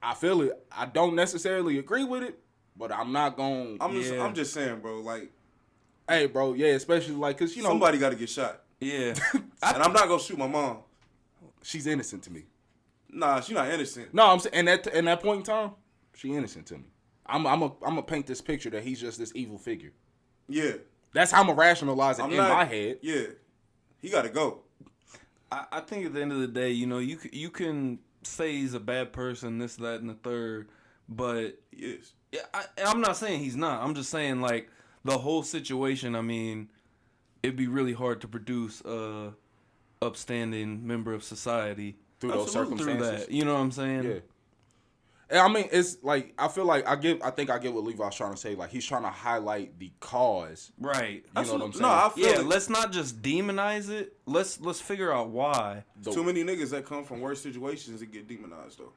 I don't necessarily agree with it, but I'm not gonna. I'm just saying, bro. Like, hey, bro, yeah, especially like cause you know somebody got to get shot. Yeah. And I'm not gonna shoot my mom. she's innocent to me. Nah, she's not innocent. No, I'm saying in that point in time, she innocent to me. I'm gonna paint this picture that he's just this evil figure. Yeah. That's how I'm gonna rationalize it my head. Yeah. He got to go. I think at the end of the day, you know, you can say he's a bad person, this, that, and the third, but He is. yeah, I'm not saying he's not. I'm just saying like the whole situation. I mean, it'd be really hard to produce a upstanding member of society Through those circumstances. through that. You know what I'm saying? Yeah. And I mean, it's like I feel like I think I get what Levi's trying to say. Like he's trying to highlight the cause. Right. You know what I'm saying? No, I feel Yeah, let's not just demonize it. Let's figure out why. too many niggas that come from worse situations that get demonized though.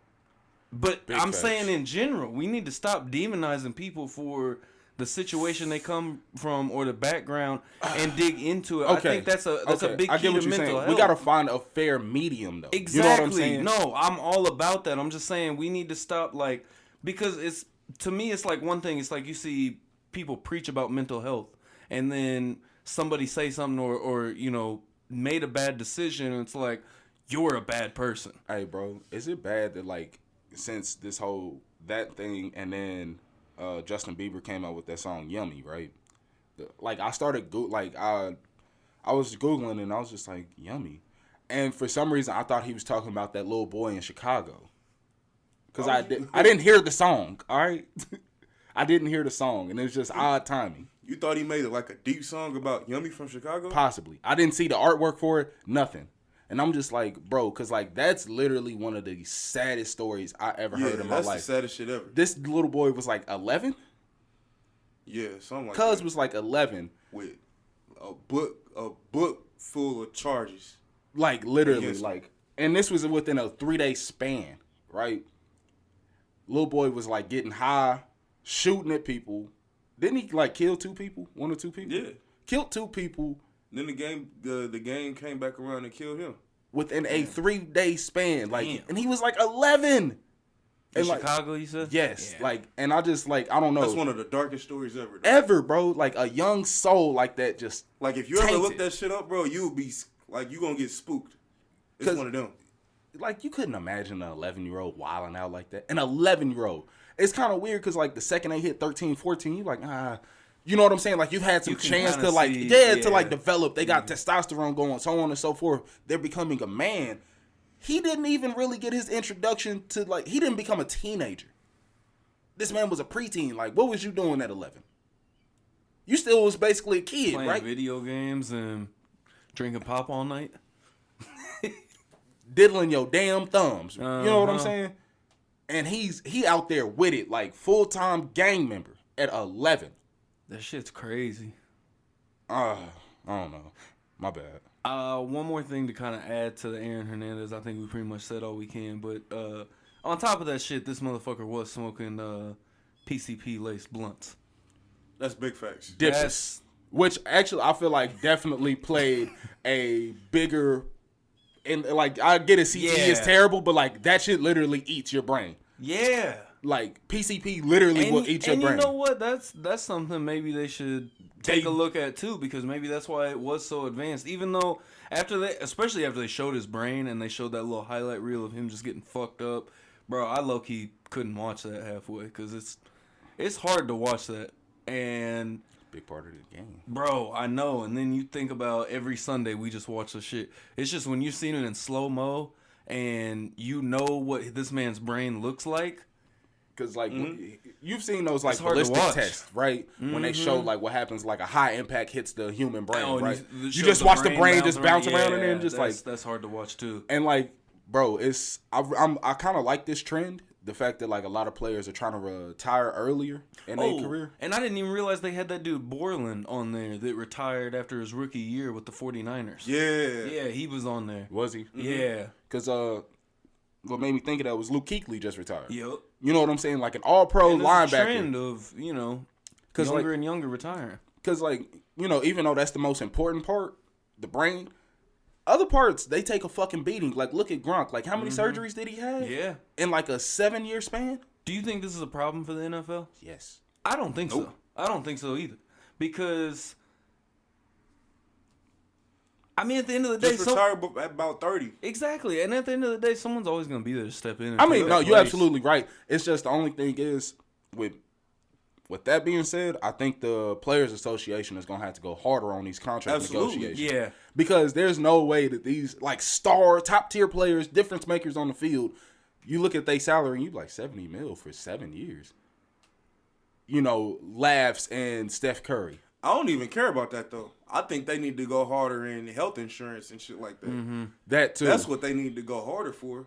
But Big I'm facts. saying in general, we need to stop demonizing people for the situation they come from or the background and dig into it. Okay. I think that's a big I key get what to you're mental saying. health. We gotta find a fair medium though. Exactly. You know what I'm saying? No, I'm all about that. I'm just saying we need to stop like because it's to me it's like one thing. It's like you see people preach about mental health and then somebody say something or you know made a bad decision and it's like you're a bad person. Hey, bro, is it bad that like since this whole that thing and then Justin Bieber came out with that song "Yummy," right? Like I started I was googling and I was just like "Yummy," and for some reason I thought he was talking about that little boy in Chicago. Cause I didn't hear the song. All right, I didn't hear the song, and it was just odd timing. You thought he made like a deep song about Yummy from Chicago? Possibly, I didn't see the artwork for it. Nothing. And I'm just like, bro, because, like, that's literally one of the saddest stories I ever heard in my life. That's the saddest shit ever. This little boy was, like, 11? Yeah, something like Cuz that. was, like, 11. With a book full of charges. Like, literally, Yes. like, and this was within a 3-day span, right? Little boy was, like, getting high, shooting at people. Didn't he, like, kill 2 people? 1 or 2 people? Yeah. Killed 2 people. Then the gang came back around and killed him. Within a 3-day span. Like, Damn. and he was, like, 11. In And, like, Chicago, you said? yes. Yeah. Like, and I just, like, I don't know. That's one of the darkest stories ever. Though. Ever, bro. Like, a young soul like that just... Like, if you ever tainted. look that shit up, bro, you would be, like, you gonna get spooked. It's 'Cause- one of them. Like, you couldn't imagine an 11-year-old wilding out like that. An 11-year-old. It's kind of weird because, like, the second they hit 13, 14, you like, you know what I'm saying? Like, you've had some You can chance kinda to, like, see- to, like, yeah. develop. They got testosterone going, so on and so forth. They're becoming a man. He didn't even really get his introduction to, like, he didn't become a teenager. This man was a preteen. Like, what was you doing at 11? You still was basically a kid, Playing right? video games and drinking pop all night. diddling your damn thumbs. You know what I'm Uh-huh. saying? And he out there with it, like full-time gang member at 11. That shit's crazy. I don't know. My bad. One more thing to kind of add to the Aaron Hernandez. I think we pretty much said all we can. But on top of that shit, this motherfucker was smoking PCP laced blunts. That's big facts. Dipsets. Which actually I feel like definitely played a bigger, and like I get it, CTE is Yeah. terrible, but like that shit literally eats your brain. Yeah. Like PCP literally will eat your and brain. you know what? That's something maybe they should take They- a look at too, because maybe that's why it was so advanced. Even though especially after they showed his brain and they showed that little highlight reel of him just getting fucked up, bro, I low key couldn't watch that halfway because it's hard to watch that. And Big part of the game. bro, I know. And then you think about every Sunday we just watch the shit. It's just when you've seen it in slow mo and you know what this man's brain looks like. Because like you've seen those like It's hard to ballistic watch. tests, right? When they show like what happens, like a high impact hits the human brain, Oh, and right? you You show just watch the brain just bounce around and then just like that's hard to watch too. and like, bro, it's I kind of like this trend. The fact that like a lot of players are trying to retire earlier in their career. And I didn't even realize they had that dude Borland on there that retired after his rookie year with the 49ers. Yeah. Yeah, he was on there. Was he? Yeah. Because what made me think of that was Luke Kuechly just retired. Yep. You know what I'm saying? Like an all-pro And there's a linebacker. trend of, Cause younger like, and younger retiring. Because like, even though that's the most important part, the brain, other parts they take a fucking beating. Like look at Gronk. Like how many surgeries did he have? Yeah. In like a 7-year span? Do you think this is a problem for the NFL? Yes. I don't think so. I don't think so either. Because, I mean, at the end of the day, Just retire at about 30. exactly. And at the end of the day, someone's always going to be there to step in. And I mean, take no, that you're place. absolutely right. It's just the only thing is with that being said, I think the Players Association is gonna have to go harder on these contract Absolutely. negotiations. Yeah. Because there's no way that these like star top tier players, difference makers on the field, you look at their salary and you be like $70 million for 7 years. Laughs and Steph Curry. I don't even care about that though. I think they need to go harder in health insurance and shit like that. That too. That's what they need to go harder for.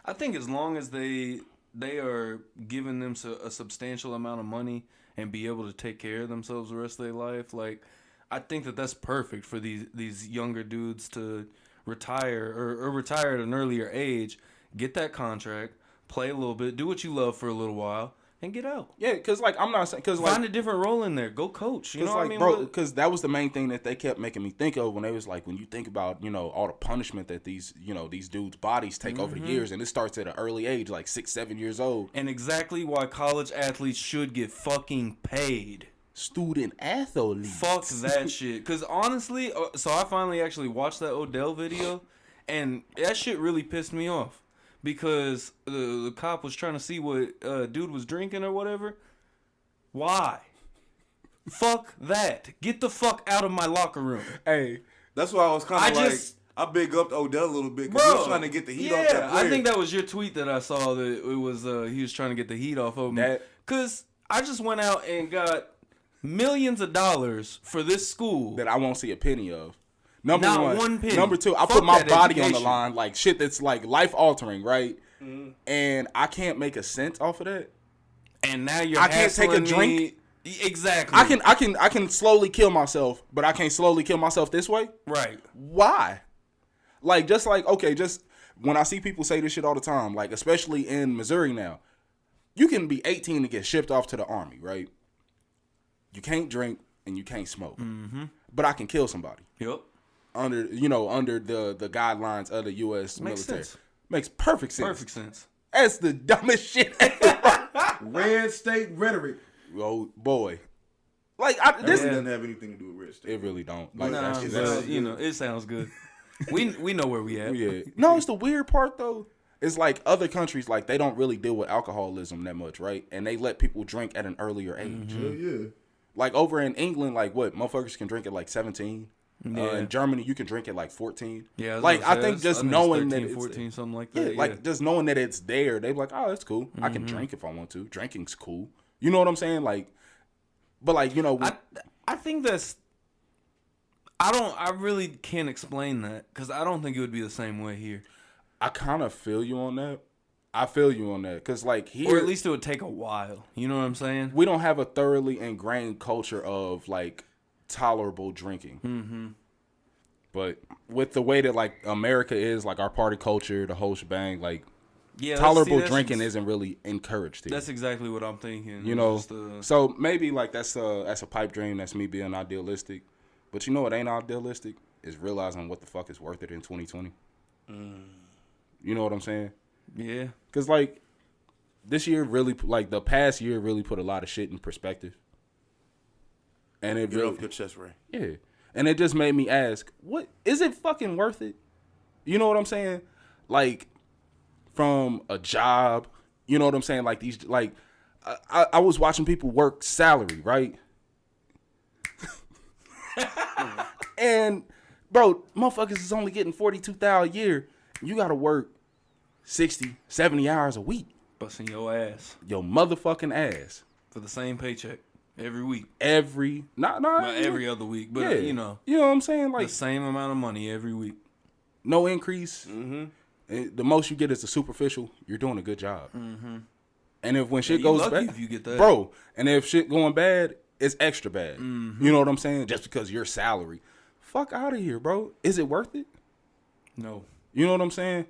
I think as long as they are giving them a substantial amount of money and be able to take care of themselves the rest of their life, like I think that's perfect for these younger dudes to retire or retire at an earlier age, get that contract, play a little bit, do what you love for a little while, and get out. Yeah, because like I'm not saying because like Find a different role in there. Go coach. You know what I mean? bro, because that was the main thing that they kept making me think of when they was like, when you think about, all the punishment that these dudes' bodies take over the years, and it starts at an early age, like 6-7 years old. And exactly why college athletes should get fucking paid. Student athletes. Fuck that shit. Because honestly, so I finally actually watched that Odell video, and that shit really pissed me off. Because the cop was trying to see what dude was drinking or whatever. Why? Fuck that. Get the fuck out of my locker room. Hey, That's why I was kind of like, just- I big up Odell a little bit because he was trying to get the heat off that player. I think that was your tweet that I saw that it was he was trying to get the heat off of me. Because I just went out and got millions of dollars for this school. that I won't see a penny of. Number Not one penny. Number two, I Fuck put my that body on the education. line, like shit that's like life altering, right? And I can't make a cent off of that. And now you're I can't take a hassling drink? me. Exactly. I can slowly kill myself, but I can't slowly kill myself this way. Right. Why? Like just when I see people say this shit all the time, like especially in Missouri now, you can be 18 and get shipped off to the army, right? You can't drink and you can't smoke, but I can kill somebody Yep. under the guidelines of the U.S. Makes military. sense. Makes perfect sense. Perfect sense. That's the dumbest shit ever. Red state rhetoric. Oh boy, like This this. doesn't have anything to do with red state. It really don't. Like No, that's it just, sounds but, it sounds good. We know where we at. yeah. No, it's the weird part though. It's like other countries, like they don't really deal with alcoholism that much, right? And they let people drink at an earlier age. Hell yeah. Like over in England, like what motherfuckers can drink at like 17. Yeah. In Germany, you can drink at like 14. Yeah, I was like gonna I say, think it's- just I think it's knowing 13, that it's 14, something like yeah, that. like just knowing that it's there, they be like, oh, it's cool. I can drink if I want to. Drinking's cool. You know what I'm saying? Like, but like I think that's. I really can't explain that because I don't think it would be the same way here. I kind of feel you on that. I feel you on that. Because, like, here... Or at least it would take a while. You know what I'm saying? We don't have a thoroughly ingrained culture of, like, tolerable drinking. Mm-hmm. But with the way that, like, America is, like, our party culture, the whole shebang, like, yeah, tolerable drinking isn't really encouraged here. That's exactly what I'm thinking. You know? So maybe, like, that's a pipe dream. That's me being idealistic. But you know what ain't idealistic? Is realizing what the fuck is worth it in 2020. You know what I'm saying? Yeah. Because, like, this year really, like, the past year really put a lot of shit in perspective. And it Get really... off your chest, Ray. Yeah. And it just made me ask, what... Is it fucking worth it? You know what I'm saying? Like, from a job, you know what I'm saying? Like, these... Like, I was watching people work salary, right? And, bro, motherfuckers is only getting $42,000 a year. You got to work 60, 70 hours a week. Busting your ass. Your motherfucking ass. For the same paycheck. Every week. Not every other week, but, yeah. You know what I'm saying? Like, the same amount of money every week. No increase. Mm-hmm. The most you get is the superficial. You're doing a good job. Mm-hmm. And if when shit goes bad, if you get that. Bro, and if shit going bad, it's extra bad. Mm-hmm. You know what I'm saying? Just because your salary. Fuck out of here, bro. Is it worth it? No. You know what I'm saying?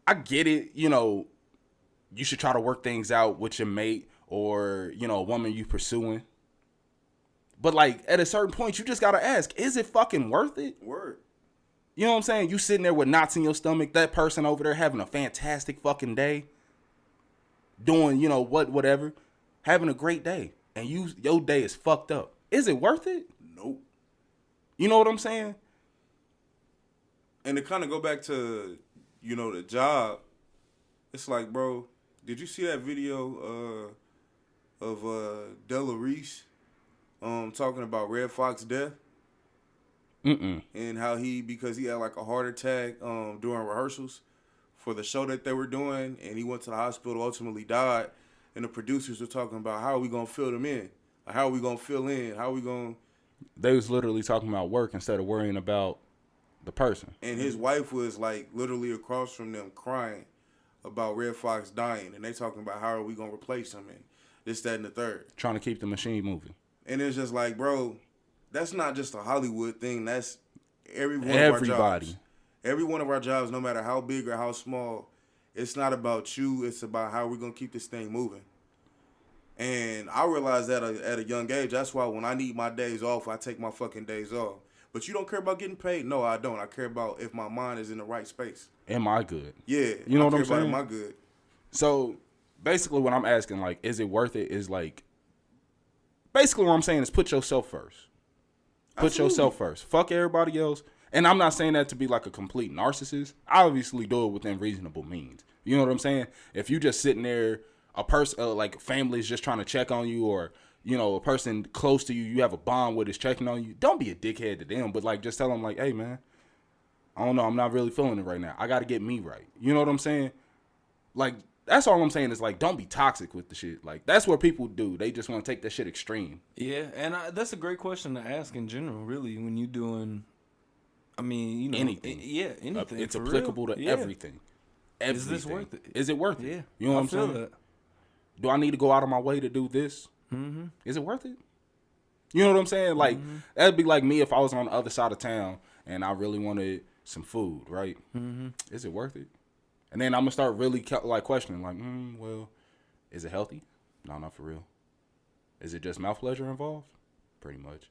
I get it. You know, you should try to work things out with your mate or, you know, a woman you pursuing. But, like, at a certain point, you just got to ask, is it fucking worth it? Word. You know what I'm saying? You sitting there with knots in your stomach, that person over there having a fantastic fucking day, doing, you know, whatever, having a great day, and your day is fucked up. Is it worth it? Nope. You know what I'm saying? And to kind of go back to, you know, the job, it's like, bro, did you see that video of Della Reese talking about Red Fox death? And how because he had like a heart attack during rehearsals for the show that they were doing, and he went to the hospital, ultimately died, and the producers were talking about how are we gonna fill them in? How are we gonna fill in? How are we gonna... They was literally talking about work instead of worrying about the person. And his wife was like literally across from them crying about Red Fox dying, and they talking about how are we gonna replace him and this, that, and the third. Trying to keep the machine moving. And it's just like, bro, that's not just a Hollywood thing. That's everybody. Of our jobs. Every one of our jobs, no matter how big or how small, it's not about you. It's about how we're gonna keep this thing moving. And I realized that at a young age. That's why when I need my days off, I take my fucking days off. But you don't care about getting paid? No, I don't. I care about if my mind is in the right space. Am I good? Yeah. You know what I'm saying? Am I good? So basically what I'm asking, like, is it worth it? Is like, basically what I'm saying is put yourself first. Put yourself first. Fuck everybody else. And I'm not saying that to be like a complete narcissist. I obviously do it within reasonable means. You know what I'm saying? If you just sitting there, a person, like family is just trying to check on you, or, you know, a person close to you, you have a bond with is checking on you, don't be a dickhead to them. But, like, just tell them, like, hey, man, I don't know. I'm not really feeling it right now. I got to get me right. You know what I'm saying? Like, that's all I'm saying is, like, don't be toxic with the shit. Like, that's what people do. They just want to take that shit extreme. Yeah, and that's a great question to ask in general, really, when you're doing, I mean, you know. Anything. Anything. It's applicable to everything. Is this worth it? Is it worth it? Yeah. You know what I'm saying? That. Do I need to go out of my way to do this? Mm-hmm. Is it worth it? You know what I'm saying? Like, that'd be like me if I was on the other side of town and I really wanted some food, right? Mm-hmm. Is it worth it? And then I'm going to start really, like, questioning, like, well, is it healthy? No, not for real. Is it just mouth pleasure involved? Pretty much.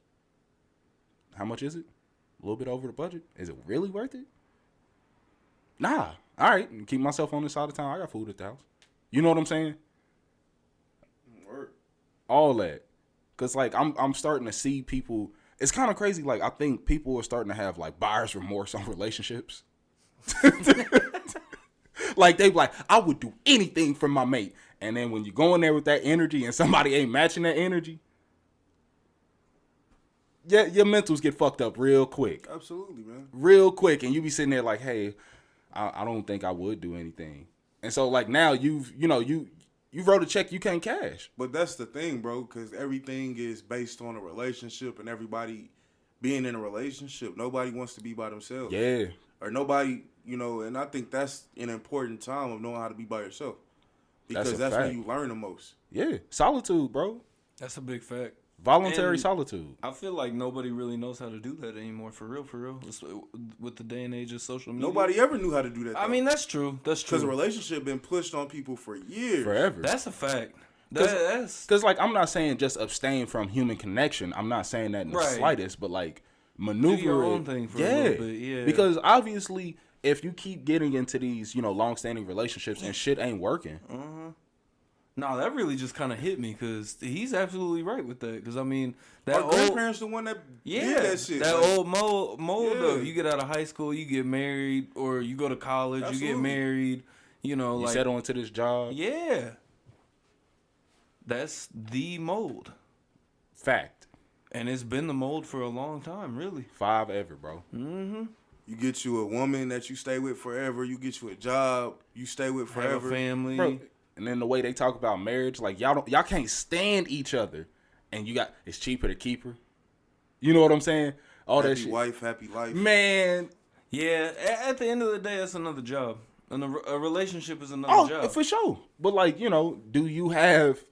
How much is it? A little bit over the budget. Is it really worth it? Nah. All right. Keep myself on this side of town. I got food at the house. You know what I'm saying? Word. All that. Because, like, I'm starting to see people. It's kind of crazy. Like, I think people are starting to have, like, buyer's remorse on relationships. Like, they be like, I would do anything for my mate. And then when you go in there with that energy and somebody ain't matching that energy, yeah, your mentals get fucked up real quick. Absolutely, man. Real quick. And you be sitting there like, hey, I don't think I would do anything. And so, like, now you wrote a check you can't cash. But that's the thing, bro, because everything is based on a relationship and everybody being in a relationship. Nobody wants to be by themselves. Yeah. or nobody, you know, and I think that's an important time of knowing how to be by yourself. Because that's when you learn the most. Yeah. Solitude, bro. That's a big fact. Voluntary And solitude. I feel like nobody really knows how to do that anymore, for real, with the day and age of social media. Nobody ever knew how to do that, though. I mean, that's true. That's true. Because a relationship been pushed on people for years. Forever. That's a fact. Because, like, I'm not saying just abstain from human connection. I'm not saying that in the slightest, but, like, maneuver do your own thing for a little bit, yeah. Because, obviously, if you keep getting into these, you know, long-standing relationships and shit ain't working. No, that really just kind of hit me because he's absolutely right with that. Because I mean, that Our grandparents the one that did that shit. That like, old mold of you get out of high school, you get married, or you go to college, you get married. You know, you settle into this job. Yeah, that's the mold. Fact. And it's been the mold for a long time, really. 5 ever, bro. Mm-hmm. You get you a woman that you stay with forever. You get you a job you stay with forever. Have a family. Bro, and then the way they talk about marriage, like y'all can't stand each other, and it's cheaper to keep her. You know what I'm saying? All happy that shit. Wife, happy life. Man. Yeah, at the end of the day, that's another job. And a relationship is another job. Oh, for sure. But like, you know, do you have?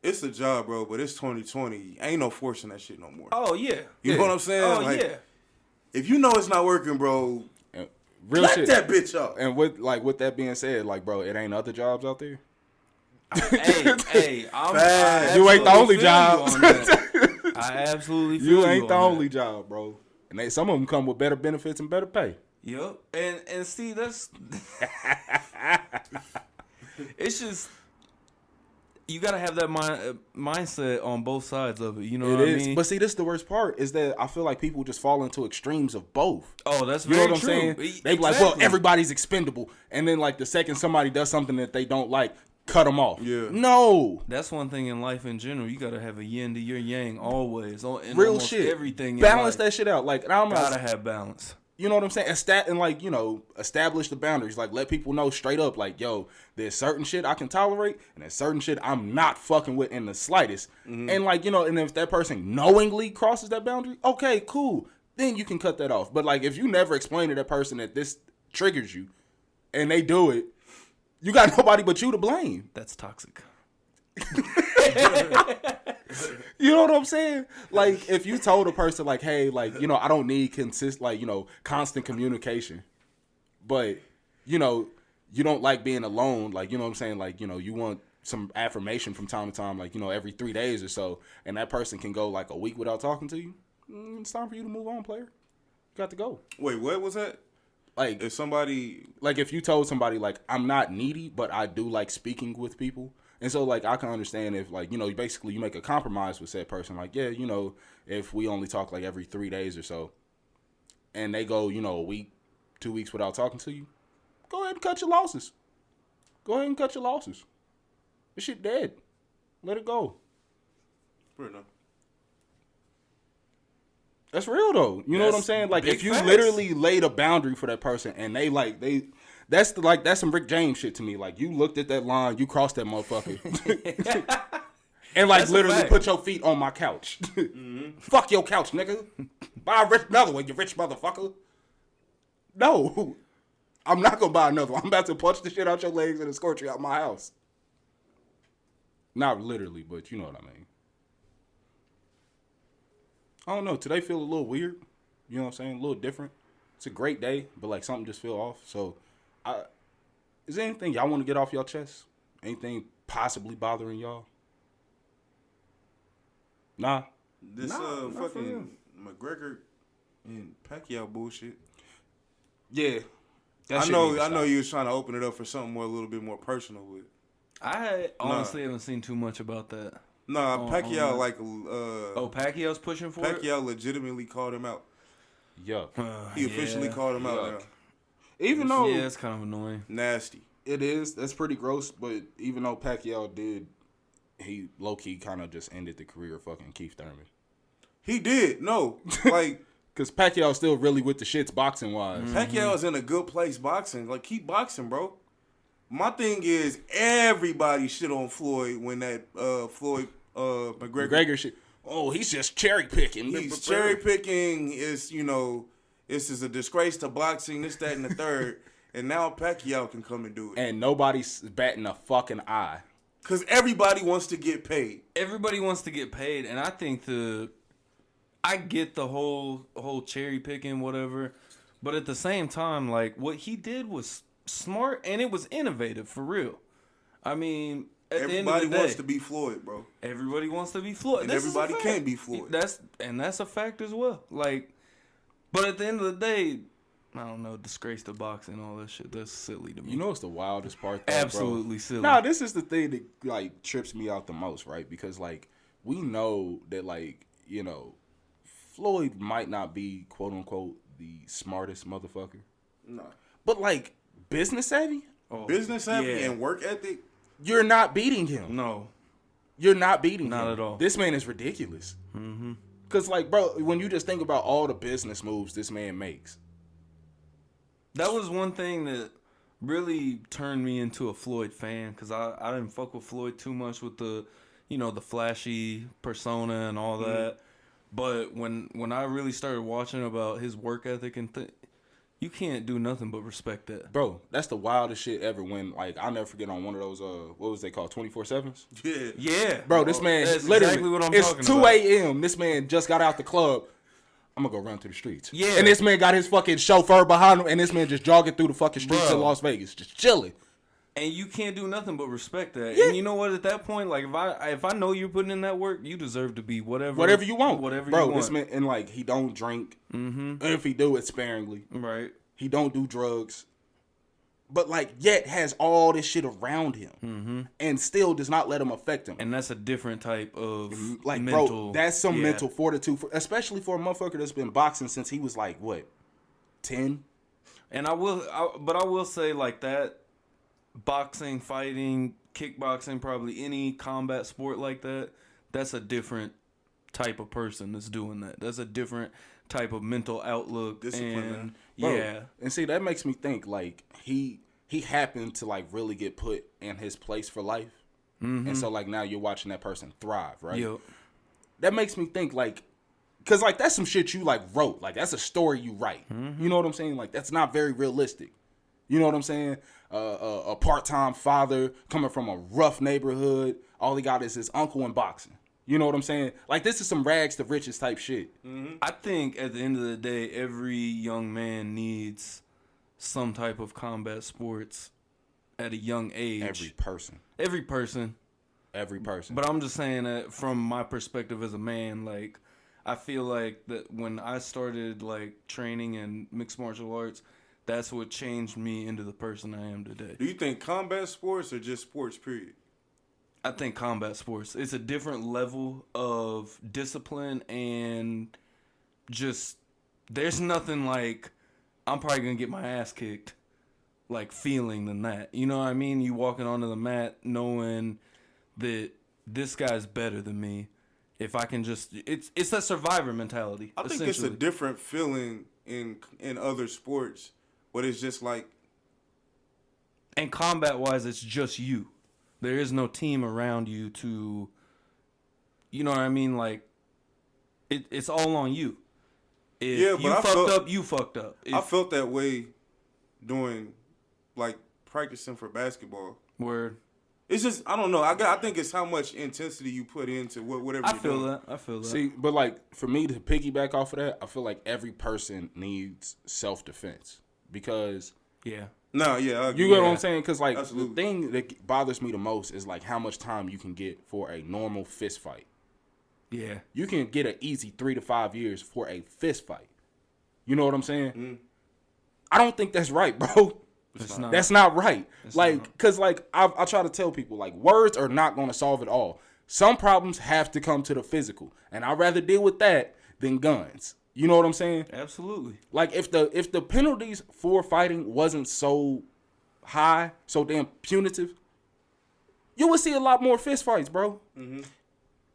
It's a job, bro. But it's 2020. Ain't no forcing that shit no more. Oh yeah. You know what I'm saying? Oh like, yeah. If you know it's not working, bro. Real Let shit. that bitch up. And with that being said, like, bro, it ain't other jobs out there. Hey, you ain't the only job. I absolutely feel you ain't the only job, bro. And some of them come with better benefits and better pay. Yep. And see, that's it's just you gotta have that mindset on both sides of it. You know what I mean? But see, this is the worst part is that I feel like people just fall into extremes of both. Oh, that's you very know what true. I'm saying? They be like, well, everybody's expendable, and then like the second somebody does something that they don't like, cut them off. Yeah. No. That's one thing in life in general. You gotta have a yin to your yang always. In Real almost shit. Everything. Balance that shit out. Like, I'm gotta have balance. You know what I'm saying? And like, you know, establish the boundaries. Like, let people know straight up, like, yo, there's certain shit I can tolerate, and there's certain shit I'm not fucking with in the slightest. Mm-hmm. And like, you know, and if that person knowingly crosses that boundary, okay, cool. Then you can cut that off. But like, if you never explain to that person that this triggers you, and they do it, you got nobody but you to blame. That's toxic. You know what I'm saying? Like, if you told a person, like, hey, like, you know, I don't need constant communication, but, you know, you don't like being alone, like, you know what I'm saying? Like, you know, you want some affirmation from time to time, like, you know, every 3 days or so, and that person can go, like, a week without talking to you, it's time for you to move on, player. You got to go. Wait, what was that? Like, if you told somebody, like, I'm not needy, but I do like speaking with people. And so, like, I can understand if, like, you know, you make a compromise with said person. Like, yeah, you know, if we only talk, like, every 3 days or so, and they go, you know, a week, 2 weeks without talking to you, go ahead and cut your losses. Go ahead and cut your losses. This shit dead. Let it go. Fair enough. That's real, though. You know what I'm saying? Like, if you literally laid a boundary for that person, and that's some Rick James shit to me. Like, you looked at that line, you crossed that motherfucker. And, like, literally put your feet on my couch. Mm-hmm. Fuck your couch, nigga. Buy another one, you rich motherfucker. No. I'm not going to buy another one. I'm about to punch the shit out your legs and escort you out my house. Not literally, but you know what I mean. I don't know. Today feel a little weird. You know what I'm saying? A little different. It's a great day, but, like, something just feel off. So, is there anything y'all want to get off your chest? Anything possibly bothering y'all? Nah. This fucking McGregor and Pacquiao bullshit. Yeah. I know you was trying to open it up for something a little bit more personal with. I honestly haven't seen too much about that. Nah, Pacquiao Pacquiao's pushing for it? Pacquiao legitimately called him out. Yuck. He officially called him out now. Even though... Yeah, it's kind of annoying. Nasty. It is. That's pretty gross, but even though Pacquiao did... He low-key kind of just ended the career of fucking Keith Thurman. He did. No. Like... Because Pacquiao's still really with the shits boxing-wise. Mm-hmm. Pacquiao's in a good place boxing. Like, keep boxing, bro. My thing is, everybody shit on Floyd when that Floyd McGregor shit. Oh, he's just cherry-picking. He's cherry-picking. Is, you know... this is a disgrace to boxing, this, that, and the third. And now Pacquiao can come and do it. And nobody's batting a fucking eye. Because everybody wants to get paid. Everybody wants to get paid, and I think I get the whole cherry picking, whatever. But at the same time, like, what he did was smart, and it was innovative, for real. I mean, at the end of Everybody the day, wants to be Floyd, bro. everybody wants to be Floyd. And This is a everybody fact. can't be Floyd. That's a fact as well. Like, but at the end of the day, I don't know, disgrace to boxing and all that shit. That's silly to me. You know what's the wildest part, though, Absolutely bro? silly. Nah, this is the thing that, like, trips me out the most, right? Because, like, we know that, like, you know, Floyd might not be, quote-unquote, the smartest motherfucker. No. But, like, business savvy? Oh, Business savvy yeah. and work ethic. You're not beating him. No. You're not beating him. Not at all. This man is ridiculous. Mm-hmm. Because, like, bro, when you just think about all the business moves this man makes. That was one thing that really turned me into a Floyd fan, because I didn't fuck with Floyd too much with the, you know, the flashy persona and all that. But when I really started watching about his work ethic and you can't do nothing but respect that. Bro, that's the wildest shit ever when, like, I'll never forget on one of those, what was they called, 24/7s? Yeah. Yeah. Bro, this man, That's literally, exactly what I'm it's talking 2 about. a.m. This man just got out the club. I'm going to go run through the streets. Yeah. And this man got his fucking chauffeur behind him, and this man just jogging through the fucking streets Bro. of Las Vegas, just chilling. And you can't do nothing but respect that. Yeah. And you know what? At that point, like, if I know you're putting in that work, you deserve to be whatever You want. Whatever Bro, you want. this man, and, like, he don't drink. Mm-hmm. And if he do, it's sparingly. Right. He don't do drugs. But, like, yet has all this shit around him. And still does not let him affect him. And that's a different type of Like, mental. bro, that's some yeah. mental fortitude, especially for a motherfucker that's been boxing since he was, like, what, 10? And I will say, like, that boxing, fighting, kickboxing, probably any combat sport like that, that's a different type of person that's doing that. That's a different type of mental outlook. Discipline, and man. Bro, yeah. And see, that makes me think, like, he happened to, like, really get put in his place for life. And so, like, now you're watching that person thrive, right? Yep. That makes me think, like, because, like, that's some shit you, like, wrote. Like, that's a story you write. You know what I'm saying? Like, that's not very realistic. You know what I'm saying? A part-time father coming from a rough neighborhood. All he got is his uncle in boxing. You know what I'm saying? Like, this is some rags to riches type shit. I think at the end of the day, every young man needs some type of combat sports at a young age. Every person. Every person. Every person. But I'm just saying that from my perspective as a man, like, I feel like that when I started, like, training in mixed martial arts, that's what changed me into the person I am today. Do you think combat sports or just sports, period? I think combat sports, it's a different level of discipline and just, there's nothing like, I'm probably going to get my ass kicked, like, feeling than that. You know what I mean? You walking onto the mat knowing that this guy's better than me. If I can just, it's that survivor mentality. I think it's a different feeling in other sports, but it's just like, and combat-wise, it's just you. There is no team around you to, you know what I mean? Like, it's all on you. If Yeah, but you I fucked felt- up, you fucked up. I felt that way doing, like, practicing for basketball. Word. It's just, I don't know. I think it's how much intensity you put into whatever I you're feel doing. that. I feel that. See, but, like, for me to piggyback off of that, I feel like every person needs self-defense. Because Yeah. No, yeah. I agree. you get what I'm saying? Because, like, Absolutely. the thing that bothers me the most is, like, how much time you can get for a normal fist fight. Yeah. You can get an easy 3 to 5 years for a fist fight. You know what I'm saying? I don't think that's right, bro. It's not. That's not right. It's Like, not. because, like, I try to tell people, like, words are not going to solve it all. Some problems have to come to the physical. And I'd rather deal with that than guns. You know what I'm saying? Absolutely. Like, if the penalties for fighting wasn't so high, so damn punitive, you would see a lot more fist fights, bro. And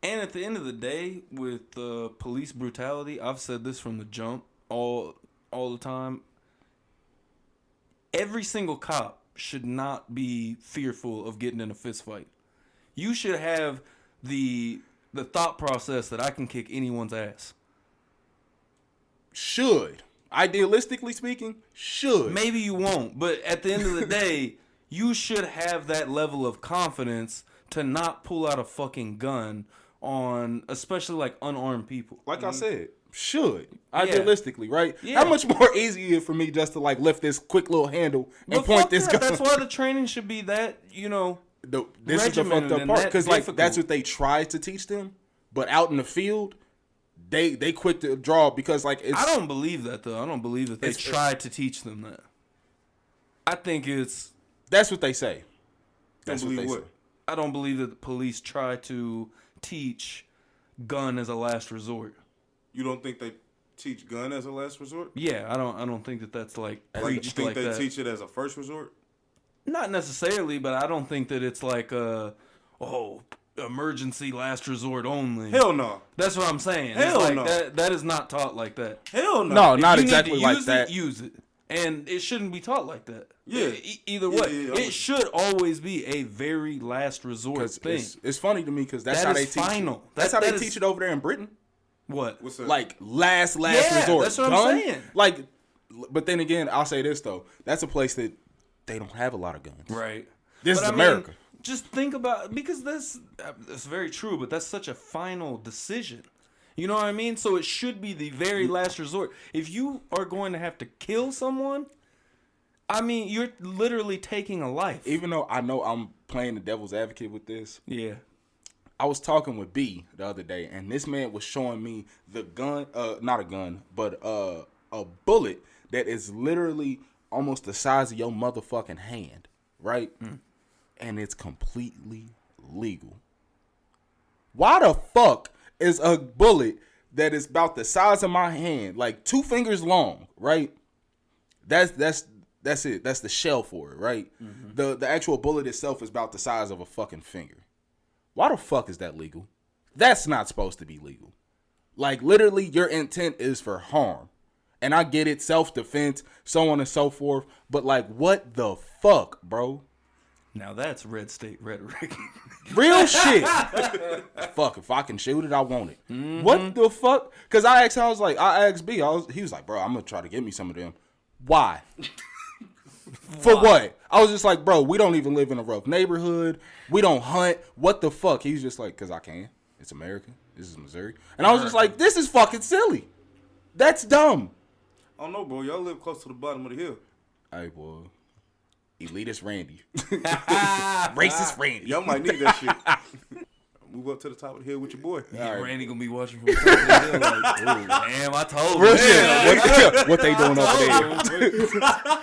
at the end of the day, with police brutality, I've said this from the jump all the time. Every single cop should not be fearful of getting in a fist fight. You should have the the thought process that I can kick anyone's ass. Should. Idealistically speaking, should. Maybe you won't, but at the end of the day, you should have that level of confidence to not pull out a fucking gun on, especially like unarmed people. Like I said, should. Idealistically, right? Yeah. How much more easy is it for me just to like lift this quick little handle and But point fuck this that. gun? That's why the training should be that, This is the fucked regimented up and part that because like difficult. that's what they tried to teach them, but out in the field, they quick to draw because like it's. I don't believe that though. I don't believe that they tried to teach them that. I think it's. That's what they say. That's Don't what believe they what? say. I don't believe that the police try to teach gun as a last resort. You don't think they teach gun as a last resort? Yeah, I don't think that that's like You preached think like they that. teach it as a first resort? Not necessarily, but I don't think that it's like emergency last resort only. Hell no. That's what I'm saying. Hell it's like no. that is not taught like that. Hell no. No, If not you need to exactly like use that. It, use it. And it shouldn't be taught like that. Yeah. Either Yeah, way. yeah, It should always be a very last resort thing. It's funny to me because that's That how they is teach final. it. That's how That they is- teach it over there in Britain. What? What's that? Like last Yeah, resort. that's what I'm gun? saying. Like, but then again, I'll say this though. That's a place that they don't have a lot of guns. Right. This But is I mean, America. just think about, because that's very true, but that's such a final decision. You know what I mean? So it should be the very last resort. If you are going to have to kill someone, I mean, you're literally taking a life. Even though I know I'm playing the devil's advocate with this, Yeah. I was talking with B the other day, and this man was showing me the gun, not a gun, but a bullet that is literally almost the size of your motherfucking hand, right? And it's completely legal. Why the fuck is a bullet that is about the size of my hand, like 2 fingers long, right? That's it. That's the shell for it, right? The actual bullet itself is about the size of a fucking finger. Why the fuck is that legal? That's not supposed to be legal. Like, literally, your intent is for harm. And I get it, self-defense, so on and so forth. But, like, what the fuck, bro? Now that's red state rhetoric. Real shit. Fuck, if I can shoot it, I want it. What the fuck? Because I asked B, he was like, bro, I'm going to try to get me some of them. Why? For what? I was just like, bro, we don't even live in a rough neighborhood. We don't hunt. What the fuck? He's just like, because I can. It's America. This is Missouri. And I was just like, this is fucking silly. That's dumb. I don't know, bro. Y'all live close to the bottom of the hill. Hey, boy. Elitist Randy. Racist Randy. Y'all might need that shit. Move up to the top of the hill with your boy. Yeah, Randy gonna be watching from the top of the hill like, ooh, damn, I told Real you. shit. What they doing over there?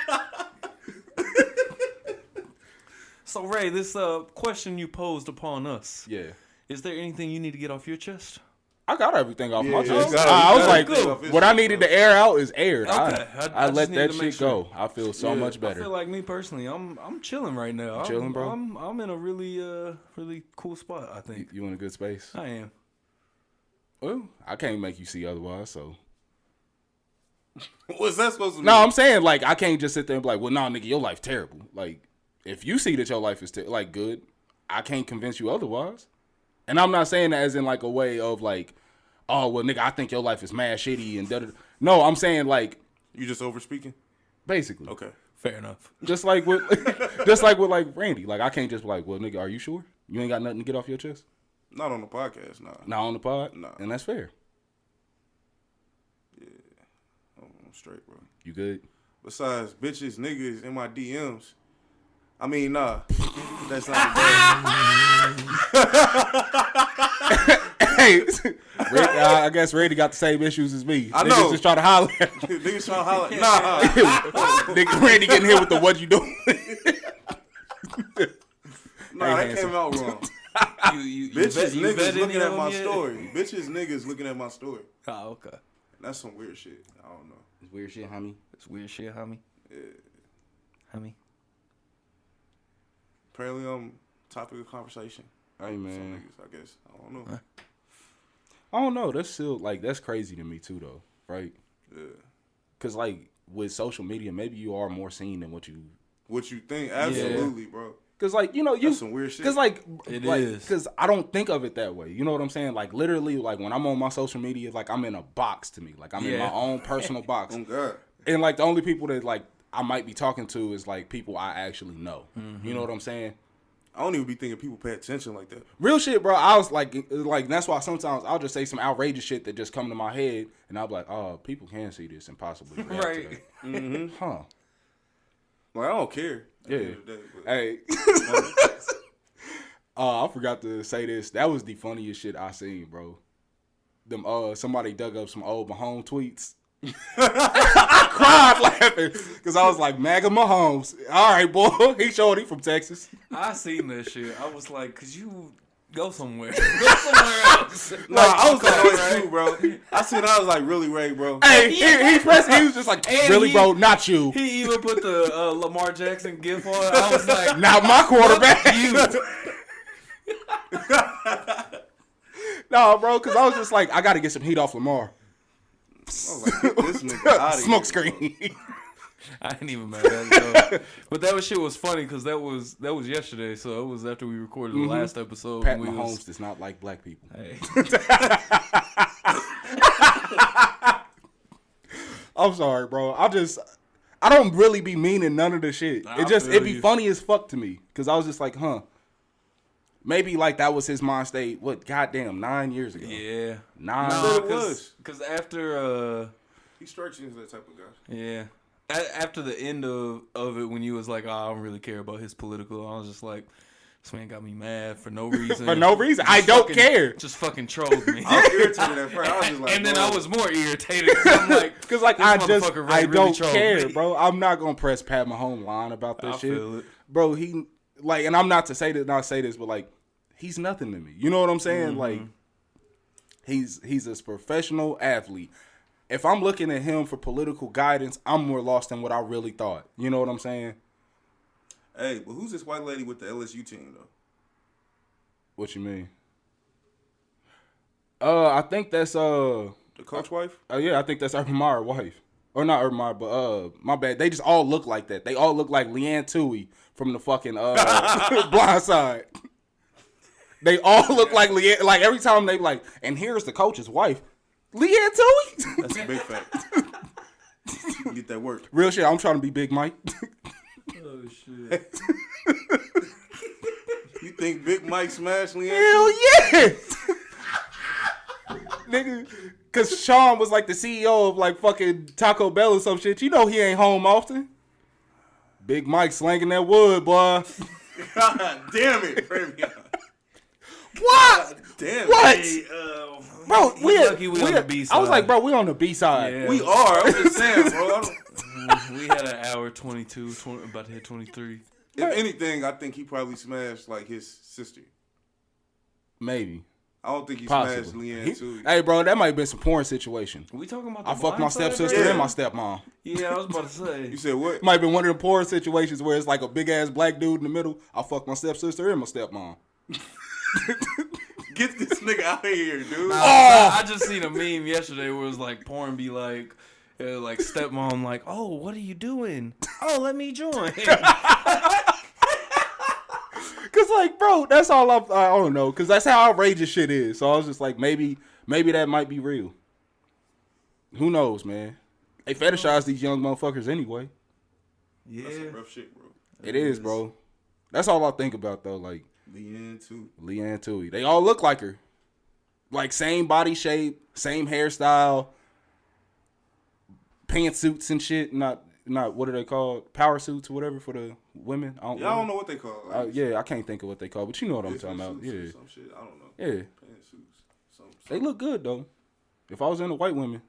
So Ray, this question you posed upon us. Yeah. Is there anything you need to get off your chest? I got everything off my Yeah, chest. you got I was everything like, off his what I chest, needed bro. to air out is aired. Okay, I I let just needed that to make shit sure. go. I feel so much I better. feel like me personally, I'm chilling right now. I'm chilling, bro? I'm in a really cool spot. I think You in a good space? I am. Well, I can't make you see otherwise, so. What's that supposed to mean? No, I'm saying, like, I can't just sit there and be like, well, nah, nigga, your life terrible. Like, if you see that your life is, like, good, I can't convince you otherwise. And I'm not saying that as in, like, a way of, like, oh, well, nigga, I think your life is mad shitty and da-da-da. No, I'm saying, like, You just over speaking? basically. Okay. Fair enough. Just like with, like, Randy. Like, I can't just be like, well, nigga, are you sure? You ain't got nothing to get off your chest? Not on the podcast, nah. Not on the pod? Nah. And that's fair. I'm straight, bro. You good? Besides bitches, niggas in my DMs. I mean, nah. That's not the Hey, I guess Randy got the same issues as me. I Niggas know. just trying to holler. Niggas trying to holler. Nah. Nigga, Randy getting hit with the what you doing? Nah, Hey, that handsome. came out wrong. You Bitches, you niggas vet any looking of at them my yet? story. Bitches, niggas looking at my story. Oh, okay. That's some weird shit. I don't know. It's weird shit, homie. It's weird shit, homie. Homie. Apparently, topic of conversation. Hey, Some man. niggas, I guess. I don't know. I don't know. That's still, like, that's crazy to me, too, though. Right? Yeah. Because, like, with social media, maybe you are more seen than what you... What you think? Absolutely, bro. Cause like, you know, That's some weird shit. Cause like, It like, is. cause I don't think of it that way. You know what I'm saying? Like literally, like when I'm on my social media, like I'm in a box to me. Like I'm in my own personal box. Oh God. And like the only people that like I might be talking to is like people I actually know. You know what I'm saying? I don't even be thinking people pay attention like that. Real shit, bro. I was like that's why sometimes I'll just say some outrageous shit that just come to my head, and I'll be like, oh, people can see this and possibly react to Right. that. Mm-hmm. Huh? Like I don't care. At the Yeah. end of the day, but- Hey. I forgot to say this. That was the funniest shit I seen, bro. Them somebody dug up some old Mahomes tweets. I cried laughing because I was like, MAGA Mahomes. All right, boy. He shorty from Texas. I seen that shit. I was like, could you go somewhere? Go somewhere else. Nah, I was like, that too, bro. I seen. I was like, really, Ray, bro. Hey, he was just like, And really, bro, not you. He even put the Lamar Jackson gif on. I was like, Not my quarterback. you. No, bro, because I was just like, I got to get some heat off Lamar. I was like, get this nigga out of here. Smoke screen. I ain't even mad at it though. But that shit was funny because that was yesterday, so it was after we recorded the last episode. Pat and Mahomes does not like black people. Hey. I'm sorry, bro. I don't really be meaning none of the shit. Nah, It be you. funny as fuck to me because I was just like, huh. Maybe like that was his mind state. What, goddamn, 9 years ago? Yeah. 9. No. It was. Because after He strikes you as that type of guy. yeah. After the end of it, when you was like, oh, I don't really care about his political, I was just like, this man got me mad for no reason. For no reason. Just I don't fucking- care. Just fucking trolled me. I was irritated at first. I was just like, And then bro. I was more irritated because I'm like, Because like this I motherfucker really don't trolled care, me. bro. I'm not gonna press Pat Mahomes line about this I shit, feel it. bro. He like, and I'm not to say this, but like, he's nothing to me. You know what I'm saying? Like, he's a professional athlete. If I'm looking at him for political guidance, I'm more lost than what I really thought. You know what I'm saying? Hey, but who's this white lady with the LSU team though? What you mean? I think that's The coach wife? yeah, I think that's Urban Meyer's wife. Or not Urban Meyer, but my bad. They just all look like that. They all look like Leanne Tui from the fucking Blind Side. They all look like Leanne. Like every time they like, and here's the coach's wife, Leanne Tui. That's a big fact. You can get that work. Real shit. I'm trying to be Big Mike. Oh shit. You think Big Mike smashed Leanne? Hell yeah, nigga. Cause Sean was like the CEO of like fucking Taco Bell or some shit. You know he ain't home often. Big Mike slanging that wood, boy. God damn it, Premier. What? Damn What? it. Bro, we lucky we on the B I was side. like, bro, we on the B side. Yeah. We are. I'm just saying, bro. We had an hour 22, about to hit 23. If anything, I think he probably smashed like his sister. Maybe. I don't think he Possibly. smashed Leanne too. Hey, bro, that might have been some porn situation. We talking about the I fucked my Blind Side stepsister right and my now? stepmom. Yeah, I was about to say. You said what? Might have been one of the porn situations where it's like a big ass black dude in the middle. I fucked my stepsister and my stepmom. Get this nigga out of here, dude. I just seen a meme yesterday where it was like porn be like stepmom like, oh, what are you doing? Oh, let me join. Cause like, bro, that's all I don't know. Cause that's how outrageous shit is. So I was just like, maybe that might be real. Who knows, man? They fetishize these young motherfuckers anyway. Yeah. That's some rough shit, bro. It is, bro. That's all I think about though. Like Leanne too. Leanne Tui. They all look like her. Like same body shape, same hairstyle, pantsuits and shit. Not what are they called? Power suits or whatever for the women. I don't know what they call it. yeah, I can't think of what they call, but you know what I'm talking about. Suits or Yeah, some shit. I don't know. yeah. Pantsuits. Some They look good though. If I was into white women,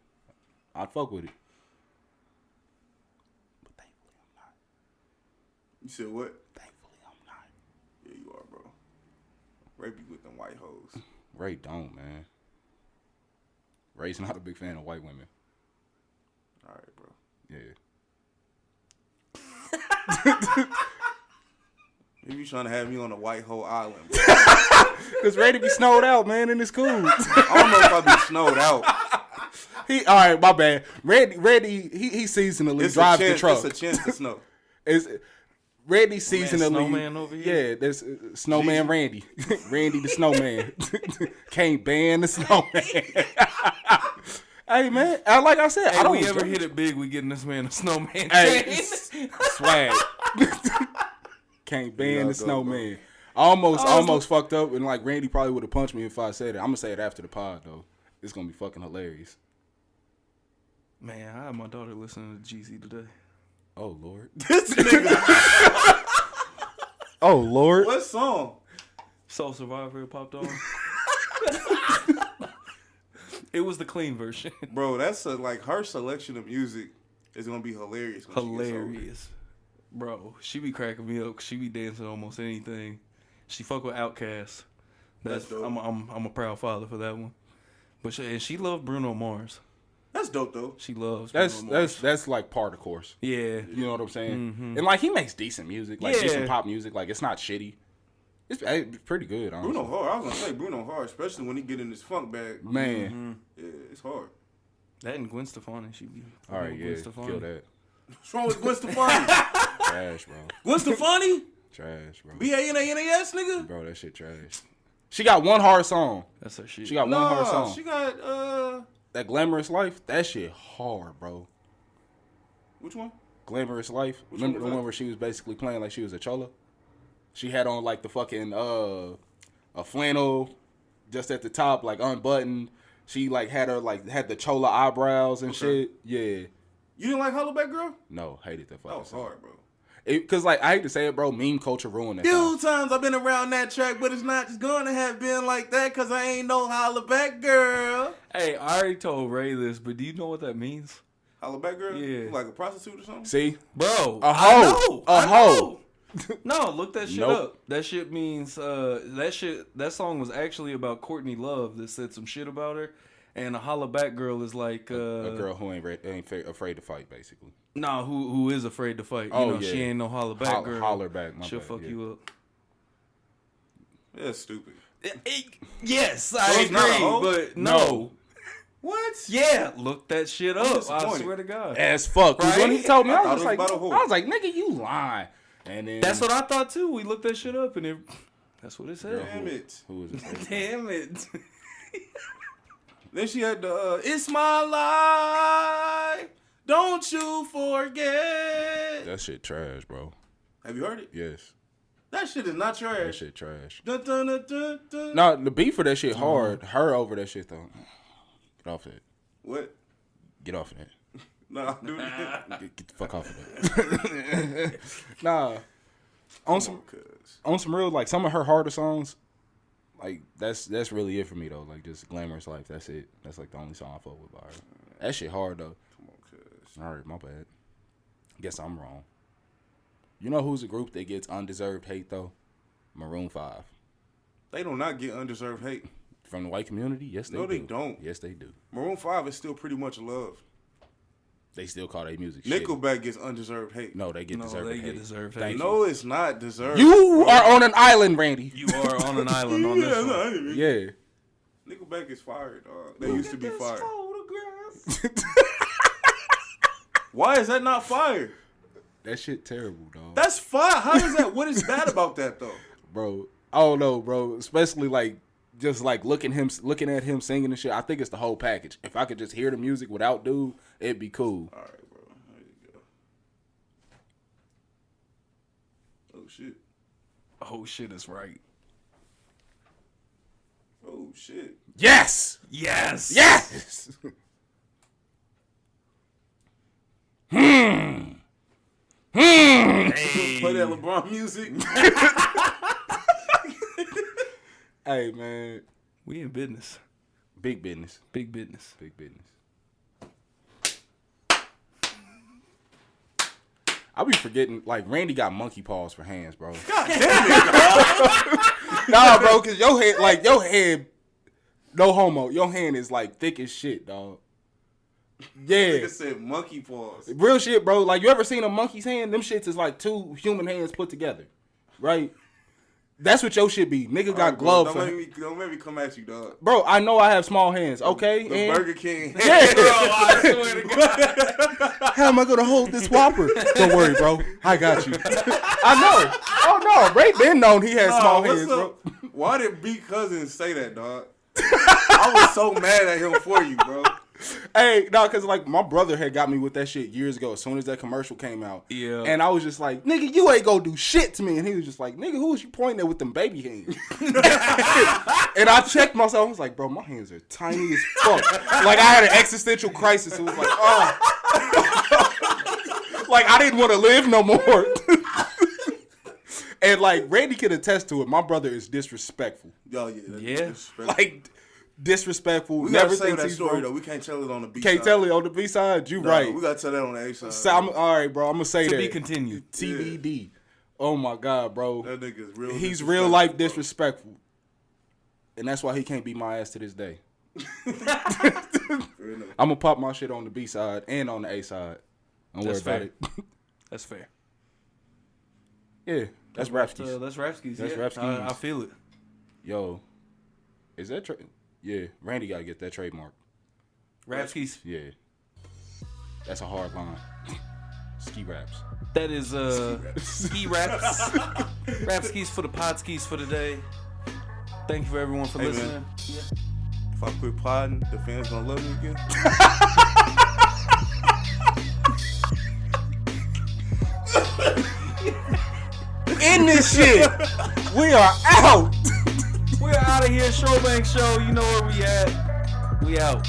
I'd fuck with it. But thankfully I'm not. You said what? Thankfully I'm not. Yeah, you are, bro. Ray be with them white hoes. Ray don't, man. Ray's not a big fan of white women. All right, bro. Yeah. Maybe you trying to have me on a white hoe island, bro. Cause Ray to be snowed out, man, in his cool. I don't know if I be snowed out. All right, my bad. Reddy, he seasonally drives the truck. It's a chance to snow. It's, Randy's seasonally. Snowman over here? Yeah, there's Snowman Randy. Randy the Snowman. Can't ban the Snowman. Hey, man. Like I said, Hey, I don't we ever hit it big, we getting this man a snowman Hey, chain. swag. Can't ban the Snowman. I almost fucked up, and like Randy probably would have punched me if I said it. I'm gonna say it after the pod though. It's gonna be fucking hilarious. Man, I had my daughter listening to Jeezy today. Oh Lord. This nigga. Oh Lord. What song? Soul Survivor popped on. It was the clean version. Bro, that's like her selection of music is gonna be hilarious. When Hilarious. Bro, she be cracking me up. She be dancing almost anything. She fuck with Outkast. That's dope. I'm a proud father for that one. But she loved Bruno Mars. That's dope though. She loves Bruno Mars. That's like part of course. Yeah. You know what I'm saying? Mm-hmm. And like he makes decent music, like Yeah. decent pop music. Like it's not shitty. It's pretty good. Honestly. Bruno hard. I was gonna say Bruno hard, especially when he get in this funk bag. Man. Mm-hmm. Yeah, it's hard. That and Gwen Stefani. She be All right, yeah, Gwen Stefani. kill that. What's wrong with Gwen Stefani? Trash, bro. Gwen Stefani? Trash, bro. BANANAS, nigga? Bro, that shit trash. She got one hard song. That's her shit. She got one hard song. She got That Glamorous Life, that shit hard, bro. which one? Glamorous Life. Which Remember one the was that? one where she was basically playing like she was a chola? She had on like the fucking a flannel just at the top, like unbuttoned. She like had the chola eyebrows and shit. Yeah. You didn't like Hollaback Girl? No, hated that That fucking was song. hard, bro. Cause like I hate to say it, bro, meme culture ruined that Few song. times I've been around that track, but it's not just gonna have been like that because I ain't no Hollaback Girl. Hey, I already told Ray this, but do you know what that means? Hollaback Girl? Yeah. Like a prostitute or something? See? Bro, A I hoe. know. A I hoe. know. No, look that shit Nope. up. That shit means that song was actually about Courtney Love that said some shit about her, and a holla back girl is like A girl who ain't afraid to fight, basically. nah, who is afraid to fight. Oh, You know, yeah. she ain't no holla back girl. Holler back, my She'll bad, fuck yeah. you up. That's stupid. Yes, So I it's not a hoe? agree, but no. What? Yeah, look that shit up. I disappointed. swear to God. As fuck. 'Cause when he Right? told me, I I thought was it like, was about a whore. nigga, you lying. And then That's what I thought too. We looked that shit up, and that's what it Girl, said. Damn it. Who was it? Damn it. Then she had the It's My Life, don't you forget. That shit trash, bro. Have you heard it? Yes. That shit is not That trash. shit trash. Dun, dun, dun, dun, dun. No, the beat for that shit hard. Her over that shit though. Get off that. What? Get off of that. Nah, dude. Get the fuck off of that. Nah. On some real, like some of her harder songs, like that's really it for me though. Like just Glamorous Life. That's it. That's like the only song I fuck with by her. That shit hard though. Come on, cuz. All right, my bad. Guess I'm wrong. You know who's a group that gets undeserved hate though? Maroon 5. They do not get undeserved hate. From the white community? Yes, they do. No, they don't. Yes, they do. Maroon 5 is still pretty much loved. They still call their music shit. Nickelback gets undeserved hate. No, they get deserved they hate. get deserved Thank hate. No, it's not deserved. You are on an island, Randy. You are on an island on this one. Yeah. Nickelback is fired, dog. They used to be fired. Why is that not fire? That shit terrible, dog. That's fire. How is that? What is bad about that though? Bro, I don't know, bro. Especially like just like looking at him singing and shit. I think it's the whole package. If I could just hear the music without dude, it'd be cool. All right, bro. There you go. Oh shit. Oh shit is right. Oh shit. Yes. Yes. Yes. Hey. Play that LeBron music. Hey man, We in business. big business. Big business. Big business. I be forgetting, like, Randy got monkey paws for hands, bro. God damn it. Nah, bro, because your head, no homo, your hand is, like, thick as shit, dog. Yeah. Nigga said monkey paws. Real shit, bro. Like, you ever seen a monkey's hand? Them shits is like two human hands put together, right? That's what your shit be. Nigga got Alright, bro, gloves. Don't make me come at you, dog. Bro, I know I have small hands, okay? The Burger King. Yeah. Bro, I swear to God. How am I gonna hold this Whopper? Don't worry, bro. I got you. I know. Oh no, Ray been known he had small what's hands, up? bro. Why did B Cousins say that, dog? I was so mad at him for you, bro. Hey, no, cause like my brother had got me with that shit years ago. As soon as that commercial came out, Yeah. and I was just like, "Nigga, you ain't gonna do shit to me." And he was just like, "Nigga, who was you pointing at with them baby hands?" And I checked myself. I was like, "Bro, my hands are tiny as fuck." Like I had an existential crisis. It was like, oh, like I didn't want to live no more. And like Randy can attest to it. My brother is disrespectful. Yo, yeah. Yeah. Like disrespectful. We Never gotta save thinks that he's story wrong. though. We can't tell it on the B Can't side. tell it on the B side. You No, right. We gotta tell that on the A side. So all right, bro. I'm gonna say To that. be continued. TBD. Oh my God, bro. That nigga is real. He's disrespectful, real life bro. disrespectful, and that's why he can't beat my ass to this day. Fair enough. I'm gonna pop my shit on the B side and on the A side. Don't worry That's about fair. it. That's fair. Yeah, that's Rapskis. That's Rapskis. That's Yeah. Rapskis. I feel it. Yo, is that yeah? Randy gotta get that trademark. Rapskis. Yeah, that's a hard line. Ski raps. That is ski raps. Rapskis for the podskis for the day. Thank you for everyone for Hey, listening. man. Yeah. If I quit podding, the fans gonna love me again. In this shit, we are out. We're out of here. Showbank Show. You know where we at. We out.